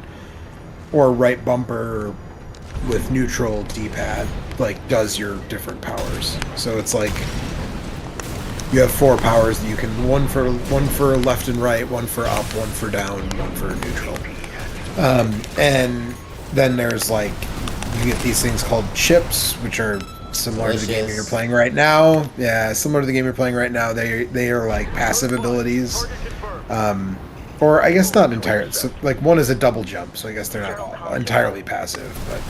or right bumper with neutral D-pad like does your different powers. So it's like you have 4 powers that you can one for left and right, one for up, one for down, one for neutral, and then there's like, you get these things called chips, which are similar to the game you're playing right now. Yeah, similar to the game you're playing right now. They are like passive abilities, or I guess not entirely. So like one is a double jump, so I guess they're not entirely passive. But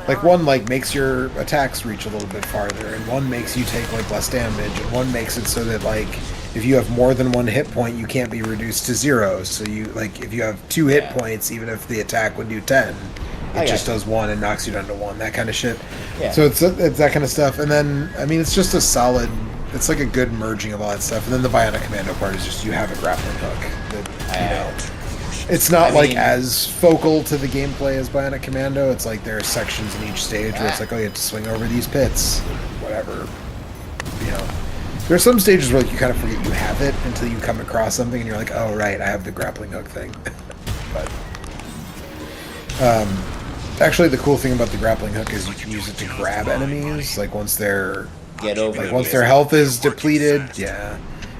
like one like makes your attacks reach a little bit farther, and one makes you take like less damage, and one makes it so that like if you have more than 1 hit point, you can't be reduced to 0. So you like if you have 2 hit points, even if the attack would do 10. It just does 1 and knocks you down to 1, that kind of shit. Yeah. So it's that kind of stuff. And then, I mean, it's just a solid, it's like a good merging of all that stuff. And then the Bionic Commando part is just you have a grappling hook. That, it's not as focal to the gameplay as Bionic Commando. It's like there are sections in each stage where it's like, oh, you have to swing over these pits, whatever. You know, there are some stages where like, you kind of forget you have it until you come across something and you're like, oh, right, I have the grappling hook thing. But Actually, the cool thing about the grappling hook is you can use it to grab enemies. Like once they're Get over. once their health is depleted, yeah,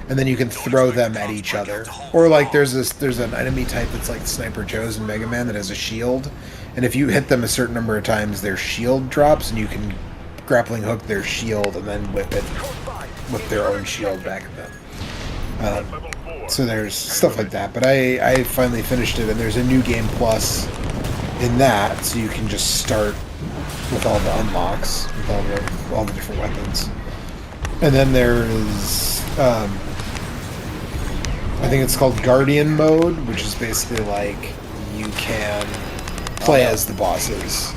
and then you can throw them at each other. Or like there's an enemy type that's like Sniper Joe's in Mega Man that has a shield, and if you hit them a certain number of times, their shield drops, and you can grappling hook their shield and then whip it with their own shield back at them. So there's stuff like that. But I finally finished it, and there's a new game plus in that, so you can just start with all the unlocks, with all the different weapons. And then there's I think it's called Guardian mode, which is basically like you can play as the bosses.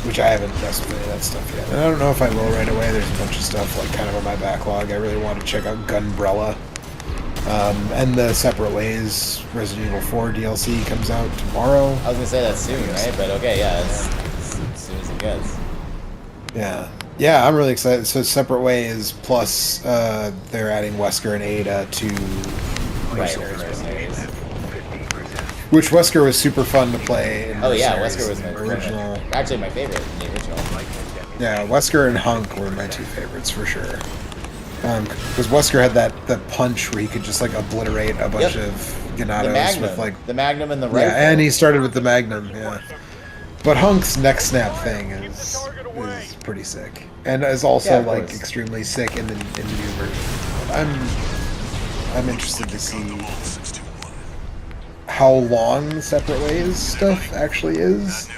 Which I haven't messed with any of that stuff yet. And I don't know if I will right away. There's a bunch of stuff like kind of on my backlog. I really want to check out Gunbrella. And the Separate Ways Resident Evil 4 DLC comes out tomorrow. I was gonna say that's soon, right? But okay, yeah, as soon as it gets. Yeah. Yeah, I'm really excited. So Separate Ways plus they're adding Wesker and Ada to Mercenaries. Which Wesker was super fun to play in Wesker was my original. Actually, my favorite in the original. Yeah, Wesker and Hunk were my two favorites for sure. Because Wesker had that punch where he could just like obliterate a bunch of Ganados with like the Magnum and the rifle. Yeah, and he started with the Magnum. Yeah, but Hunk's neck snap thing is pretty sick, and is also like extremely sick in the new version. I'm interested to see how long the Separate Ways stuff actually is.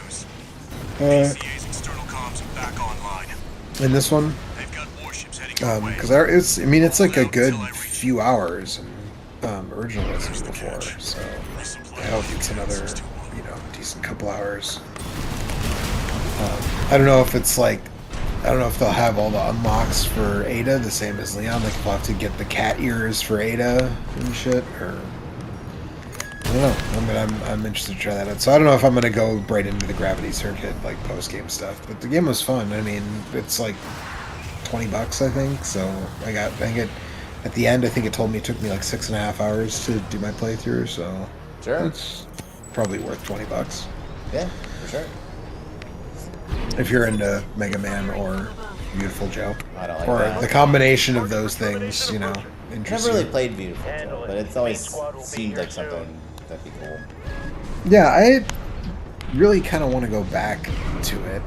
In this one, because it's like a good few hours in original Resident Evil 4, so I hope it's another decent couple hours. I don't know if it's like, I don't know if they'll have all the unlocks for Ada the same as Leon. Like, we'll have to get the cat ears for Ada and shit, or I don't know. I'm interested to try that out. So I don't know if I'm gonna go right into the Gravity Circuit like post game stuff. But the game was fun. I mean, it's like $20, I think. So at the end. I think it told me it took me like 6.5 hours to do my playthrough. So sure, it's probably worth $20. Yeah, for sure. If you're into Mega Man or Beautiful Joe, I don't like or that. the combination of those things, I've interests never really you. played Beautiful Joe, but it's always seemed like something that'd be cool. Yeah, I really kind of want to go back to it.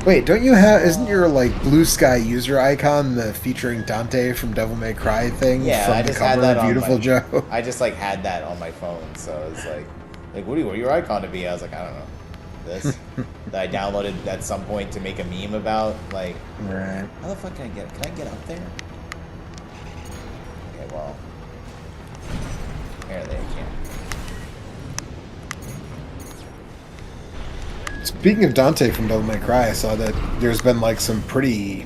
Wait, don't you have? Isn't your like Blue Sky user icon the featuring Dante from Devil May Cry thing? Yeah, from I the just cover had that of on Beautiful my, Joe. I just like had that on my phone, so it's like what do you want your icon to be? I was like, I don't know. This that I downloaded at some point to make a meme about, like, right. How the fuck can I get up there? Okay, well, apparently I can't. Speaking of Dante from Devil May Cry, I saw that there's been like some pretty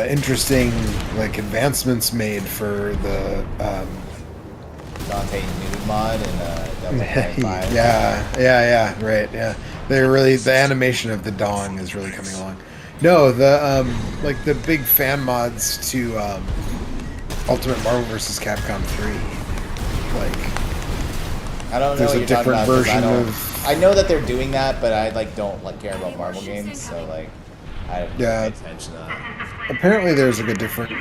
interesting like advancements made for the Dante nude mod and Devil May Cry 5. yeah, right, yeah. The animation of the dong is really coming along. No, the like the big fan mods to Ultimate Marvel vs. Capcom 3. Like, I don't know there's what a you're talking different about, 'cause version of. I know that they're doing that, but I like don't like care about Marvel games, so like I don't pay attention to that. Apparently, there's like a different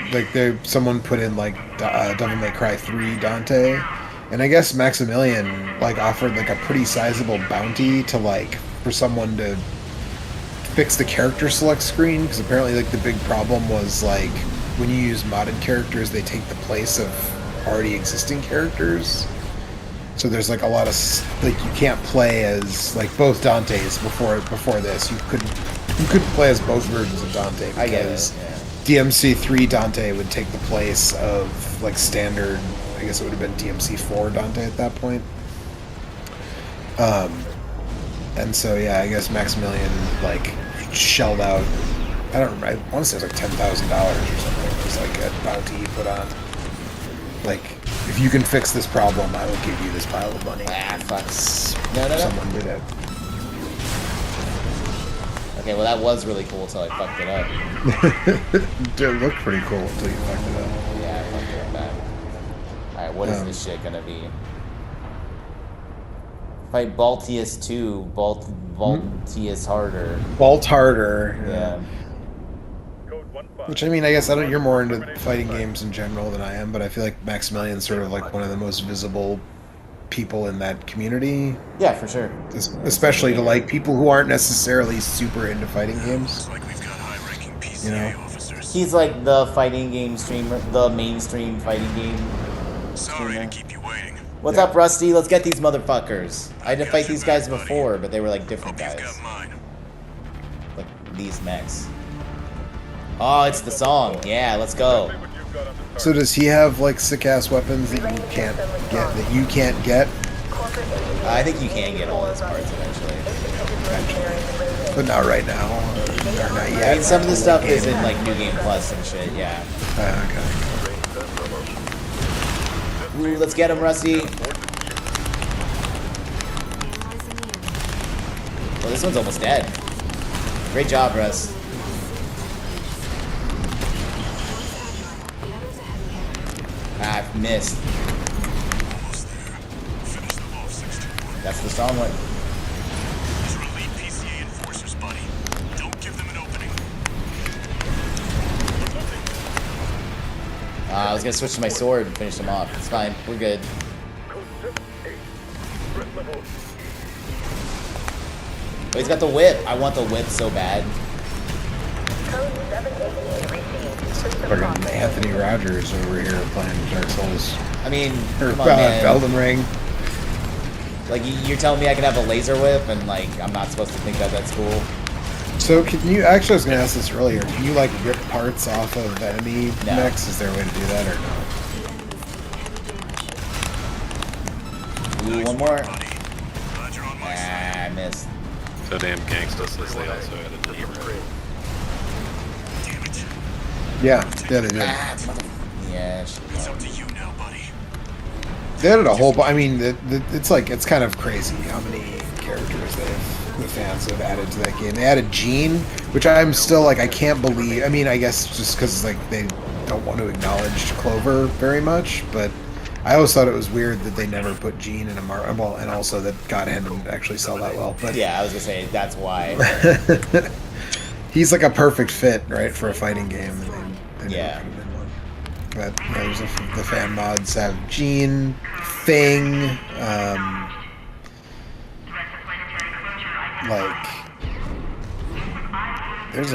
someone put in like Devil May Cry 3 Dante, and I guess Maximilian like offered like a pretty sizable bounty to like for someone to fix the character select screen, because apparently like the big problem was like when you use modded characters, they take the place of already existing characters. So there's like a lot of like you can't play as like both Dantes before this. You couldn't play as both versions of Dante because I get it, yeah. DMC3 Dante would take the place of like standard. I guess it would have been DMC4 Dante at that point. And so yeah, I guess Maximilian like shelled out. I don't remember. I want to say it was like $10,000 or something. It was like a bounty he put on. Like, if you can fix this problem, I will give you this pile of money. Ah, fuck. No. Someone did it. Okay, well that was really cool until I fucked it up. It looked pretty cool until you fucked it up. Yeah, I fucked it up bad. Alright, what is this shit gonna be? Fight Baltius 2. Baltius Harder. Bolt harder. Yeah. Which, I mean, I guess you're more into fighting games in general than I am, but I feel like Maximilian's sort of like one of the most visible people in that community. Yeah, for sure. Especially to like people who aren't necessarily super into fighting games. You know? He's like the fighting game streamer, the mainstream fighting game streamer. What's up, Rusty? Let's get these motherfuckers. I had to fight these guys before, but they were like different guys. Like these mechs. Oh, it's the song. Yeah, let's go. So does he have like sick ass weapons that you can't get? I think you can get all those parts eventually. But not right now. Or not yet. I mean, some of the stuff is in like New Game Plus and shit. Yeah. Okay. Ooh, let's get him, Rusty. Well, this one's almost dead. Great job, Russ. Ah, I've missed. That's the strong one. I was gonna switch to my sword and finish him off. It's fine. We're good. Oh, he's got the whip. I want the whip so bad. Fucking Anthony Rogers over here playing Dark Souls. I mean, Or come on, man. Elden Ring. Like, you're telling me I can have a laser whip and, like, I'm not supposed to think that that's cool? So can you, actually I was going to ask this earlier, can you like rip parts off of enemy mechs? Is there a way to do that or no? Ooh, one more. Ah, I missed. So damn gangsta says they also added the Yeah, they did. Yeah, They added a whole I mean, it's like, it's kind of crazy how many characters the fans have added to that game. They added Jean, which I'm still like, I can't believe. I mean, I guess just because like they don't want to acknowledge Clover very much, but I always thought it was weird that they never put Jean in a well, and also that God didn't actually sell that well. But yeah, I was gonna say that's why. He's like a perfect fit, right, for a fighting game. And they yeah. never put him in one. But there's the fan mods have Jean, Thing, like there's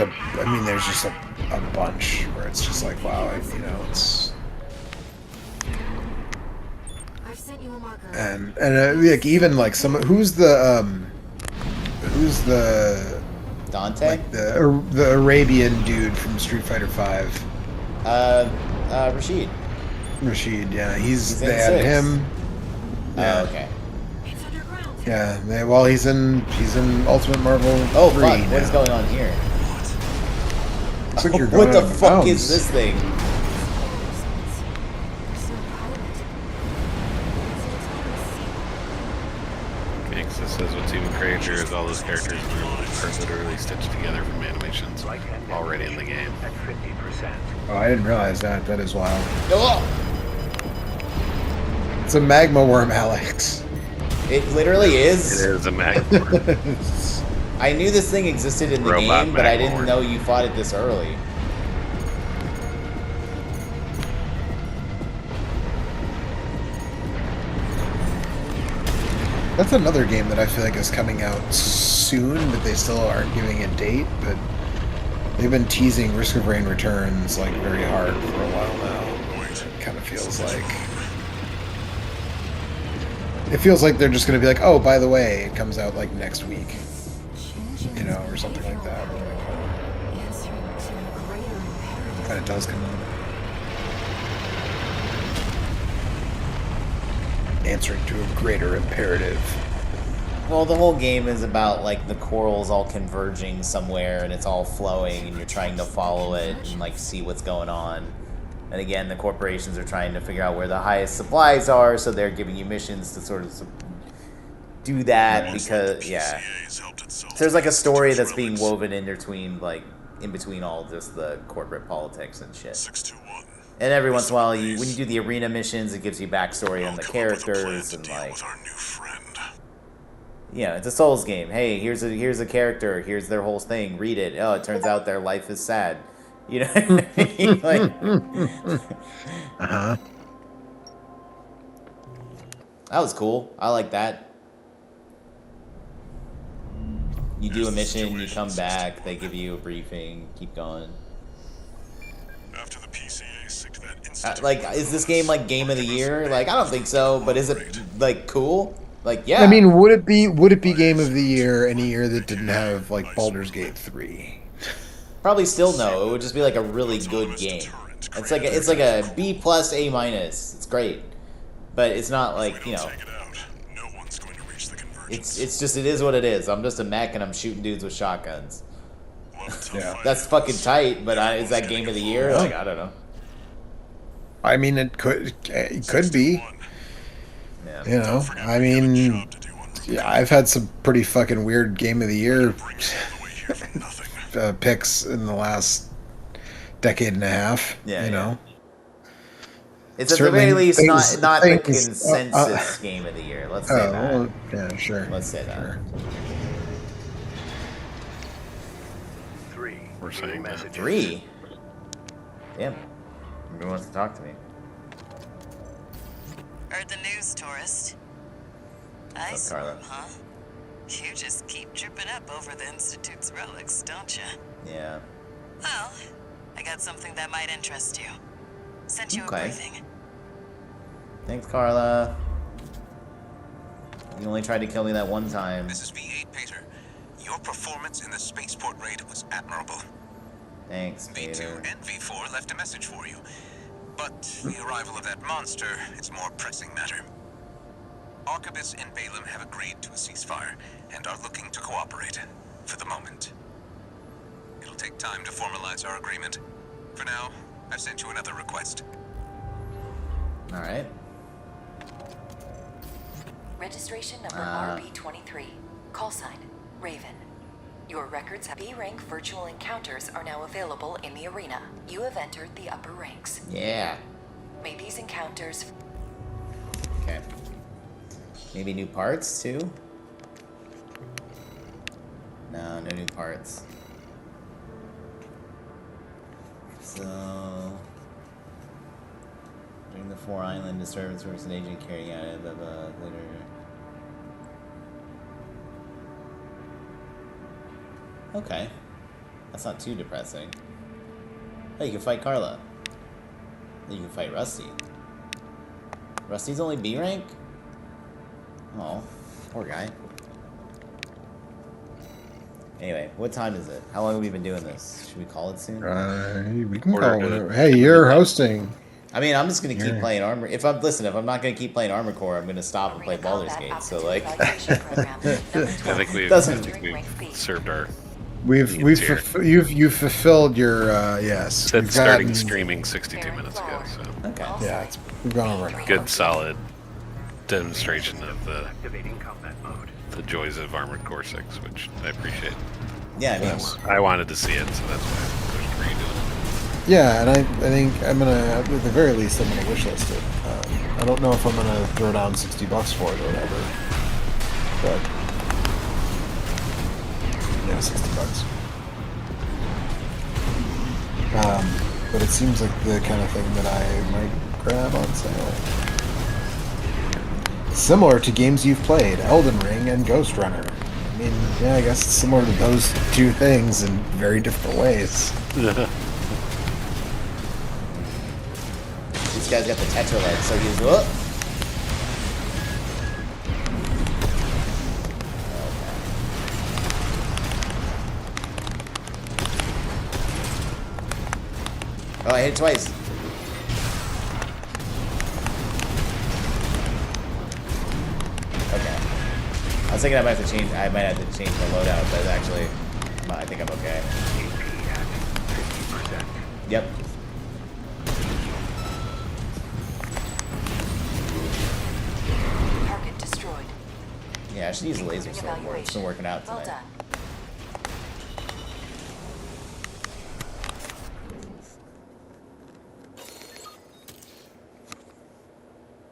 just a bunch where it's just like, wow, it's I've sent you a marker. and like even like who's the Dante, like the Arabian dude from Street Fighter V, Rashid, yeah, he's in they added 6. him. Oh, okay. Yeah, he's in Ultimate Marvel 3 fuck, now. what is going on here? Looks like you're What going the out of fuck bounds. is this thing? Gangsta says what's even crazier is all those characters are literally stitched together from animations already in the game. Oh, I didn't realize that. That is wild. Oh! It's a magma worm, Alex. It literally is. It is a magma worm. I knew this thing existed in the Robot game, but I magma didn't worm. know you fought it this early. That's another game that I feel like is coming out soon, but they still aren't giving a date. But they've been teasing Risk of Rain Returns like very hard for a while now. It kind of feels like they're just going to be like, oh, by the way, it comes out like next week, or something like that. And it does come out. Answering to a greater imperative. Well, the whole game is about like the corals all converging somewhere and it's all flowing and you're trying to follow it and like see what's going on. And again, the corporations are trying to figure out where the highest supplies are, so they're giving you missions to sort of do that because So there's like a story that's being woven in between all just the corporate politics and shit. And every once in a while, when you do the arena missions, it gives you backstory on the characters and like. Yeah, it's a Souls game. Hey, here's a character. Here's their whole thing. Read it. Oh, it turns out their life is sad. You know what I mean? Like, Uh-huh. that was cool. I like that. You do a mission, you come back, they give you a briefing, keep going. After the PCA sicked that Like, is this game like game of the year? Like, I don't think so, but is it like cool? Like, yeah. I mean, would it be game of the year in a year that didn't have like Baldur's Gate 3? Probably still no. It would just be like a really good game. It's like a B plus A minus. It's great, but it's not like, you know. It's just, it is what it is. I'm just a mech and I'm shooting dudes with shotguns. Yeah. That's fucking tight, but is that game of the year? Like, I don't know. I mean, it could be. Yeah. You know, I mean, yeah, I've had some pretty fucking weird game of the year picks in the last decade and a half. Yeah, you know. It's at the very least not the consensus game of the year. Let's say that. Well, yeah, sure. Let's say that. Sure. 3. We're saying that. 3? Damn. Who wants to talk to me? Heard the news, tourist. Ice Carla? Worm, huh? You just keep tripping up over the Institute's relics, don't you? Yeah. Well, I got something that might interest you. Sent you a Okay. briefing. Thanks, Carla. You only tried to kill me that one time. This is V8 Pater. Your performance in the spaceport raid was admirable. Thanks, Peter. V2 and V4 left a message for you. But the arrival of that monster is a more pressing matter. Arquebus and Balaam have agreed to a ceasefire and are looking to cooperate for the moment. It'll take time to formalize our agreement. For now, I've sent you another request. Alright. Registration number RB23. Call sign, Raven. Your records of B-rank virtual encounters are now available in the arena. You have entered the upper ranks. Yeah. May these encounters... Okay. Maybe new parts, too? No, no new parts. So... During the 4-island disturbance, there was an agent carrying out it, later... Okay. That's not too depressing. Oh, you can fight Carla. You can fight Rusty. Rusty's only B rank? Oh, poor guy. Anyway, what time is it? How long have we been doing this? Should we call it soon? We can call it. Hey, you're hosting. I mean, I'm just gonna keep playing Armor. If I'm not gonna keep playing Armor Core, I'm gonna stop and play Baldur's Gate. So like, I think we've served our. You've fulfilled your yes. Said starting streaming 62 minutes ago. So okay. Yeah, we've gone over an hour. Good solid demonstration of the joys of Armored Core 6, which I appreciate. Yeah, I mean, I wanted to see it, so that's why I agreed to it. Yeah, and I think I'm gonna, at the very least, I'm gonna wishlist it. I don't know if I'm gonna throw down $60 for it or whatever, but yeah, $60. But it seems like the kind of thing that I might grab on sale. Similar to games you've played, Elden Ring and Ghost Runner. I mean, yeah, I guess it's similar to those two things in very different ways. This guy's got the Tetra leg, so he's whoop. Oh, I hit it twice. Okay. I was thinking I might have to change my loadout, but actually, I think I'm okay. Yep. Target destroyed. Yeah, I should use a laser sword more. It's been working out Well tonight. done.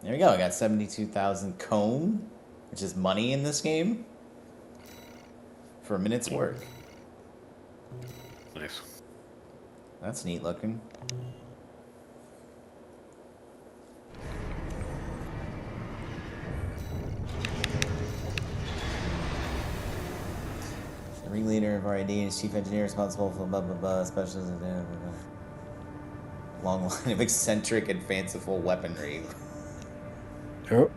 There we go. I got 72,000 comb, which is money in this game. for a minute's work. Nice. That's neat looking. The ringleader of RID is chief engineer responsible for blah blah blah specialists. Long line of eccentric and fanciful weaponry. Oh.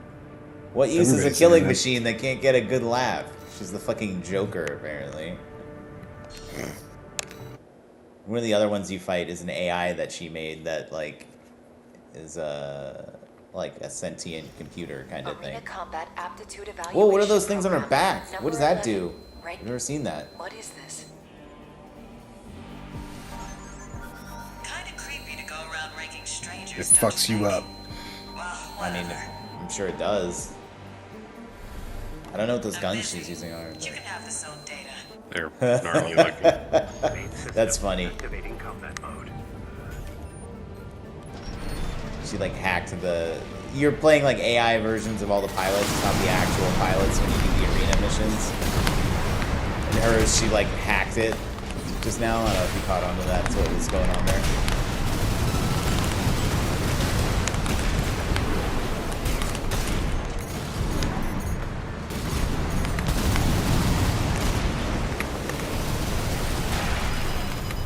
What use is a Everybody's killing saying that. machine that can't get a good laugh? She's the fucking Joker, apparently. One of the other ones you fight is an AI that she made that, like, is like a sentient computer kind of Arena thing. combat aptitude evaluation. Whoa, what are those things on her program. back? Number What does that 11. do? Right. I've never seen that. What is this? Kinda creepy to go around ranking strangers. It don't fucks you you think? up. Well, I mean, I'm sure it does. I don't know what those guns she's using are. you can have this own data. They're gnarly looking. That's funny. Activating combat mode. She like hacked the. You're playing like AI versions of all the pilots, not the actual pilots when you do the arena missions. And hers, she like hacked it just now. I don't know if you caught on to that. That's what was going on there.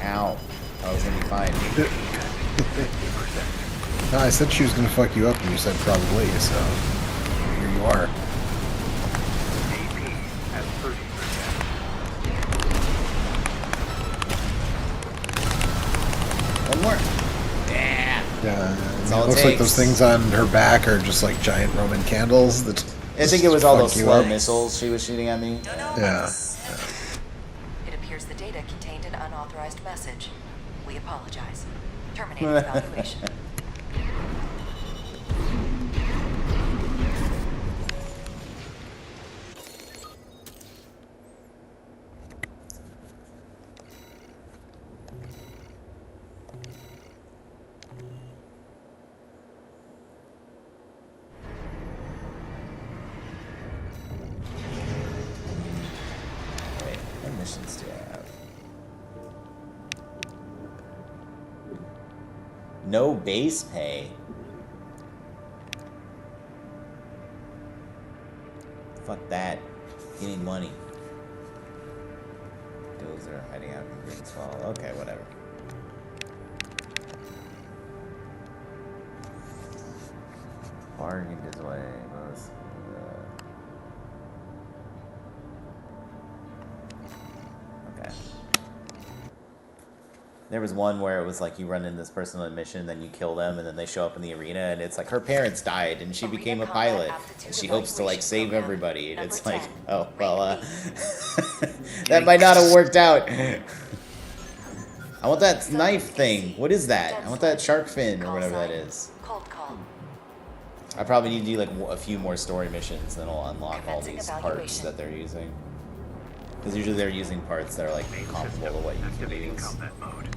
Ow. I was gonna be fine. No, I said she was gonna fuck you up, and you said probably. So here you are. AP at 30%. One more. Yeah. Yeah. all It it looks like takes. those things on her back are just like giant Roman candles. That I think it was all fuck those you slow up. missiles she was shooting at me. Yeah. It appears the data contained an unauthorized message. We apologize. Terminating evaluation. Wait, what missions do I have? No base pay. Fuck that. Getting money. Those are hiding out in Greenswell. Okay, whatever. Bargain his way. Most, okay. There was one where it was like you run in this person on a mission, then you kill them, and then they show up in the arena, and it's like her parents died, and she became a pilot, and she hopes to like save everybody. And it's like, oh well, that might not have worked out. I want that knife thing. What is that? I want that shark fin or whatever that is. Cold call. I probably need to do like a few more story missions, then I'll unlock all these parts evaluation. that they're using. Because usually they're using parts that are like comparable to what you can Activating use. combat mode.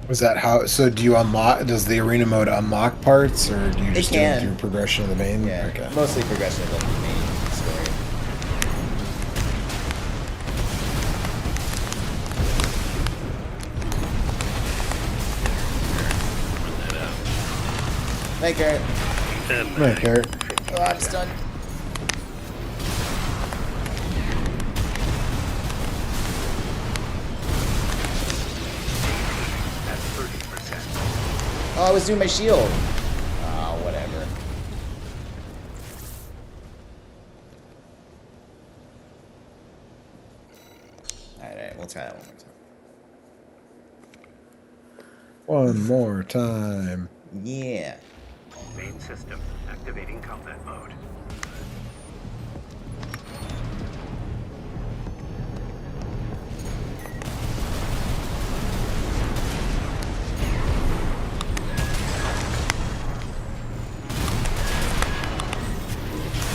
Was that how? So do you unlock? Does the arena mode unlock parts, or do you just do it can. through progression of the main? Yeah, Okay. mostly progression of the main story. Hey, Garrett. Right, Garrett. Oh, I'm stunned. At 30%. Oh, I was doing my shield. Oh, whatever. Alright, we'll try that one more time. One more time. Yeah. Main system activating combat mode.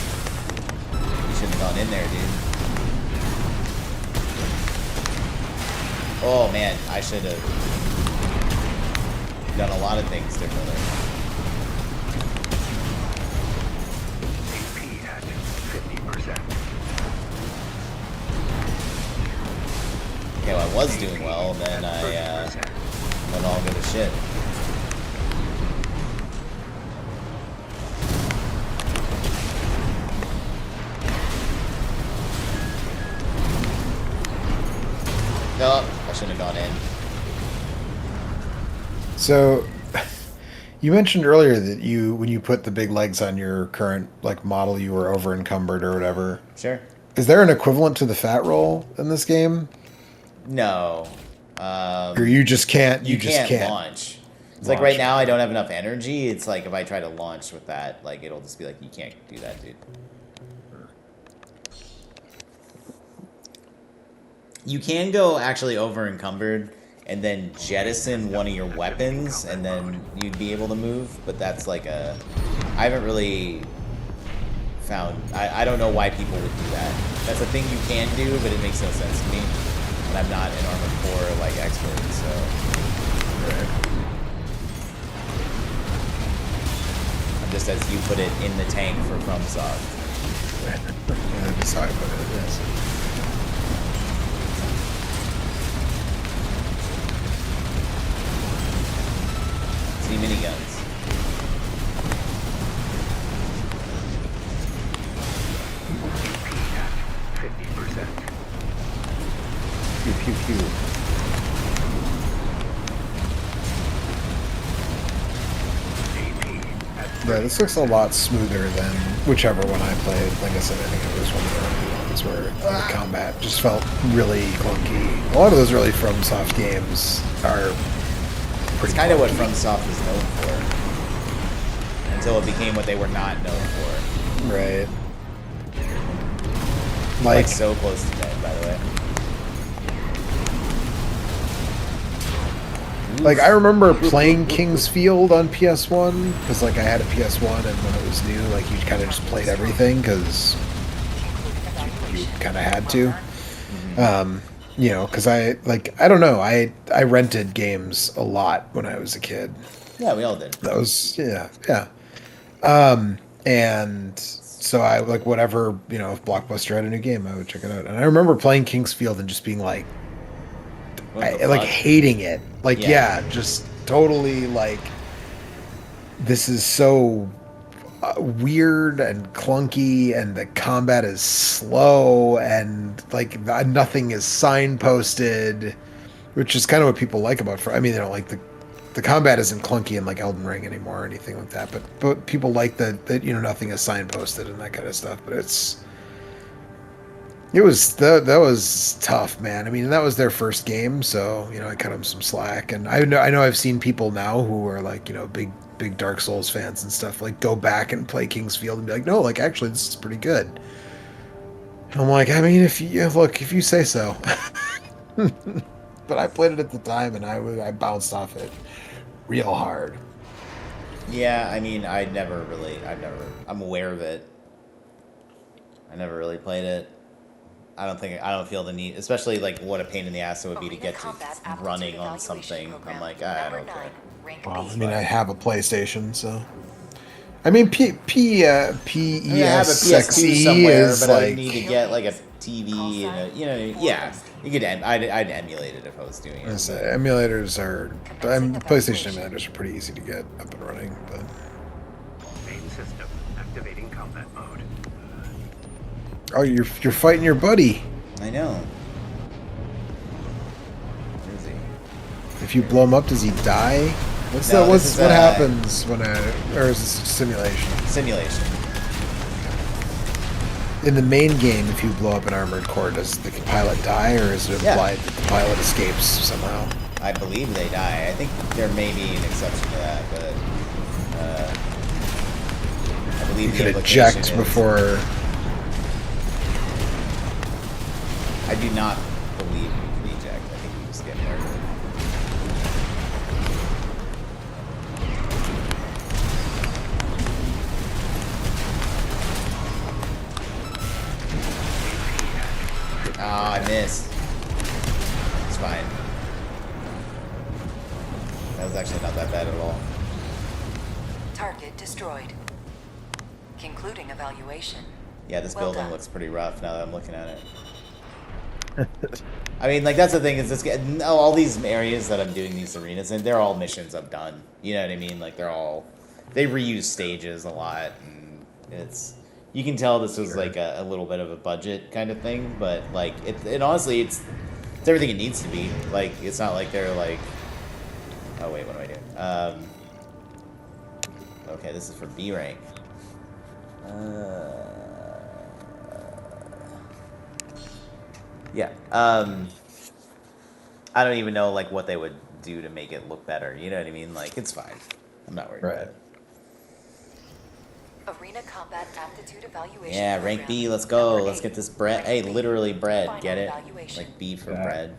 You shouldn't have gone in there, dude. Oh man, I should have done a lot of things differently. AP at 50%. it was doing well, then I went all go to shit. Oh, I shouldn't have gone in. So, you mentioned earlier that when you put the big legs on your current like model, you were over encumbered or whatever. Sure. Is there an equivalent to the fat roll in this game? No. Or you just can't. You just can't launch. It's like right now I don't have enough energy. It's like if I try to launch with that, like it'll just be like you can't do that, dude. You can go actually over encumbered and then jettison one of your weapons and then you'd be able to move, but that's like I haven't really found, I don't know why people would do that. That's a thing you can do, but it makes no sense to me. And I'm not an Armored Core like expert, so. Right. I'm just as you put it in the tank for FromSoft. Yeah, that's how I put it, yes. See miniguns. Pew pew pew. Yeah, this looks a lot smoother than whichever one I played. Like I said, I think it was one of the early ones where the combat just felt really clunky. A lot of those early FromSoft games are pretty It's kind of what clunky. FromSoft was known for. Until it became what they were not known for. Right. Like so close to dead, by the way. Like, I remember playing King's Field on PS1, because, like, I had a PS1, and when it was new, like, you kind of just played everything, because you kind of had to. You know, because I don't know, I rented games a lot when I was a kid. Yeah, we all did. That was, yeah. And so I, like, whatever, you know, if Blockbuster had a new game, I would check it out. And I remember playing King's Field and just being like, like hating it. Like, yeah, just totally like, this is so weird and clunky, and the combat is slow, and like nothing is signposted, which is kind of what people like about. I mean, they don't like the combat isn't clunky in like Elden Ring anymore or anything like that, but people like that you know nothing is signposted and that kind of stuff. But that was tough, man. I mean, that was their first game, so you know I cut them some slack. And I know I've seen people now who are like, you know, big Dark Souls fans and stuff, like go back and play King's Field and be like, no, like actually this is pretty good. And I'm like, I mean, if you say so. But I played it at the time and I bounced off it real hard. Yeah, I mean, I'm aware of it. I never really played it. I don't feel the need, especially like what a pain in the ass it would be to get to running on something. I'm like, I don't care. Well, I mean, I have a PlayStation, so. I mean, PESXE I have a PS2 somewhere, is but like. I need to get like a TV and you know, yeah. You could, I'd emulate it if I was doing it. Emulators PlayStation emulators are pretty easy to get up and running, but. Main system activating combat mode. Oh, you're fighting your buddy. I know. Where is he? If you blow him up, does he die? What happens when or is this simulation? Simulation. In the main game, if you blow up an armored core, does the pilot die, or is it implied that the pilot escapes somehow? I believe they die. I think there may be an exception to that, but I believe you could eject before. I do not believe you can eject. I think you just get murdered. Oh, I missed. It's fine. That was actually not that bad at all. Target destroyed. Concluding evaluation. Yeah, this building looks pretty rough now that I'm looking at it. I mean, like, that's the thing, is this all these areas that I'm doing these arenas in, they're all missions I've done. You know what I mean? Like, they reuse stages a lot, and you can tell this was like a little bit of a budget kind of thing, but like, it honestly, it's everything it needs to be. Like, it's not like they're like, oh wait, what am I doing? Okay, this is for B rank. Yeah. I don't even know like what they would do to make it look better. You know what I mean? Like, it's fine. I'm not worried about it. Arena combat aptitude evaluation. Yeah, rank B. Let's go. Let's get this bread. Hey, literally bread. Get it? Like B for bread.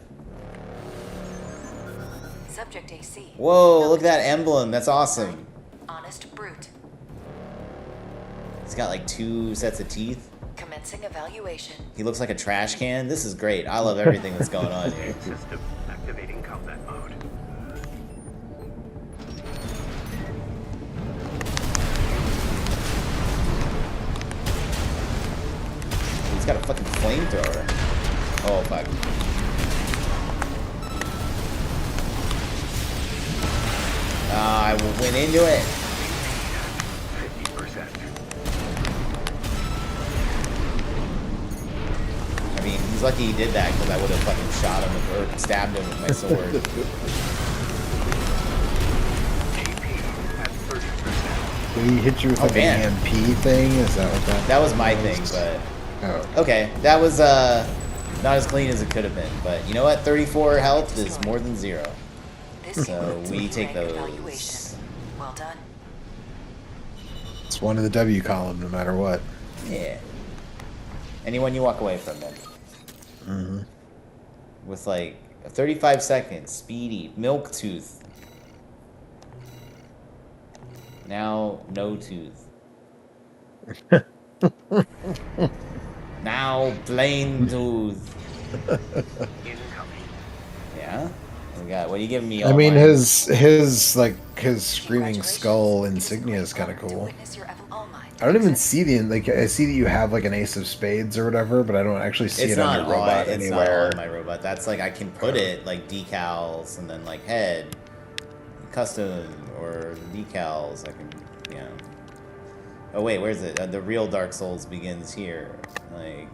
Subject AC. Whoa! Look at that emblem. That's awesome. Honest brute. He's got like 2 sets of teeth. Commencing evaluation. He looks like a trash can. This is great. I love everything that's going on here. System activating combat mode. He's got a fucking flamethrower. Oh fuck. I went into it. 50%. I mean, he's lucky he did that, because I would have fucking shot him or stabbed him with my sword. Did he hit you with like an EMP thing? Is that what that? That was my thing, but okay, that was not as clean as it could have been. But you know what? 34 health is more than 0. So we take those. Well done. It's one in the W column, no matter what. Yeah. Anyone you walk away from them. Mm-hmm. With like 35 seconds, speedy, milk tooth. Now no tooth. Now plain tooth. Yeah. What are you giving me? I mean, his screaming skull insignia is kind of cool. I don't even see I see that you have like an ace of spades or whatever, but I don't actually see it on your robot anywhere. It's not on my robot. That's like, I can put it like decals and then like head, custom, or decals. I can, you know. Oh wait, where's it? The real Dark Souls begins here. Like,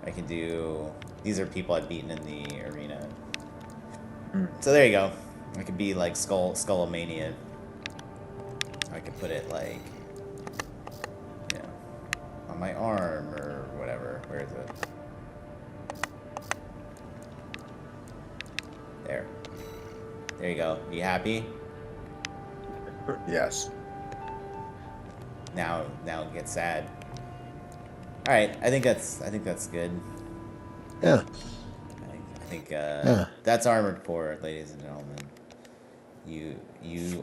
I can do. These are people I've beaten in the arena. So there you go. I could be like Skullomania. I could put it like, you know, on my arm or whatever. Where is it? There. There you go. You happy? Yes. Now get sad. All right. I think that's good. Yeah. I think that's Armored Core, ladies and gentlemen. You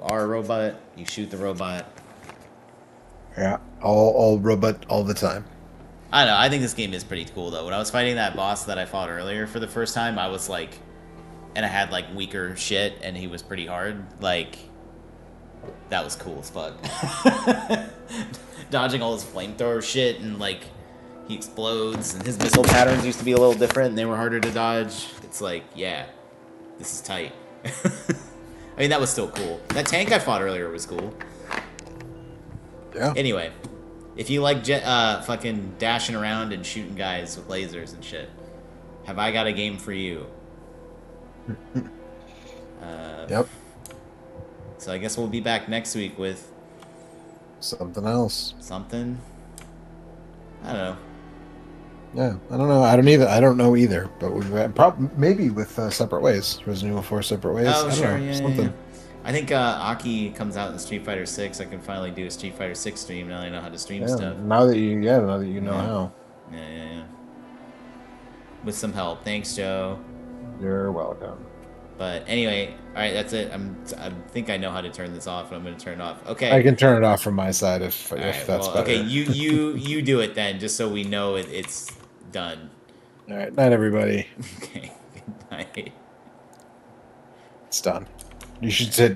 are a robot. You shoot the robot. Yeah, all robot all the time. I don't know. I think this game is pretty cool though. When I was fighting that boss that I fought earlier for the first time, I was like, and I had like weaker shit, and he was pretty hard. Like, that was cool as fuck. Dodging all this flamethrower shit, and like, he explodes, and his missile patterns used to be a little different, and they were harder to dodge. It's like, yeah, this is tight. I mean, that was still cool. That tank I fought earlier was cool. Yeah. Anyway, if you like fucking dashing around and shooting guys with lasers and shit, have I got a game for you? Yep. So I guess we'll be back next week with something else. Something? I don't know. Yeah, I don't know. I don't know either. But we've maybe with separate ways. Resident Evil 4 separate ways. Oh, I don't sure. know, Yeah, something. yeah. I think Aki comes out in Street Fighter 6. I can finally do a Street Fighter 6 stream now. I know how to stream stuff. Now that you know how. Yeah. With some help. Thanks, Joe. You're welcome. But anyway, all right, that's it. I think I know how to turn this off, and I'm going to turn it off. Okay. I can turn it off from my side if that's better. Okay, you do it then, just so we know it's done. All right, night everybody. Okay, good night. It's done. You should sit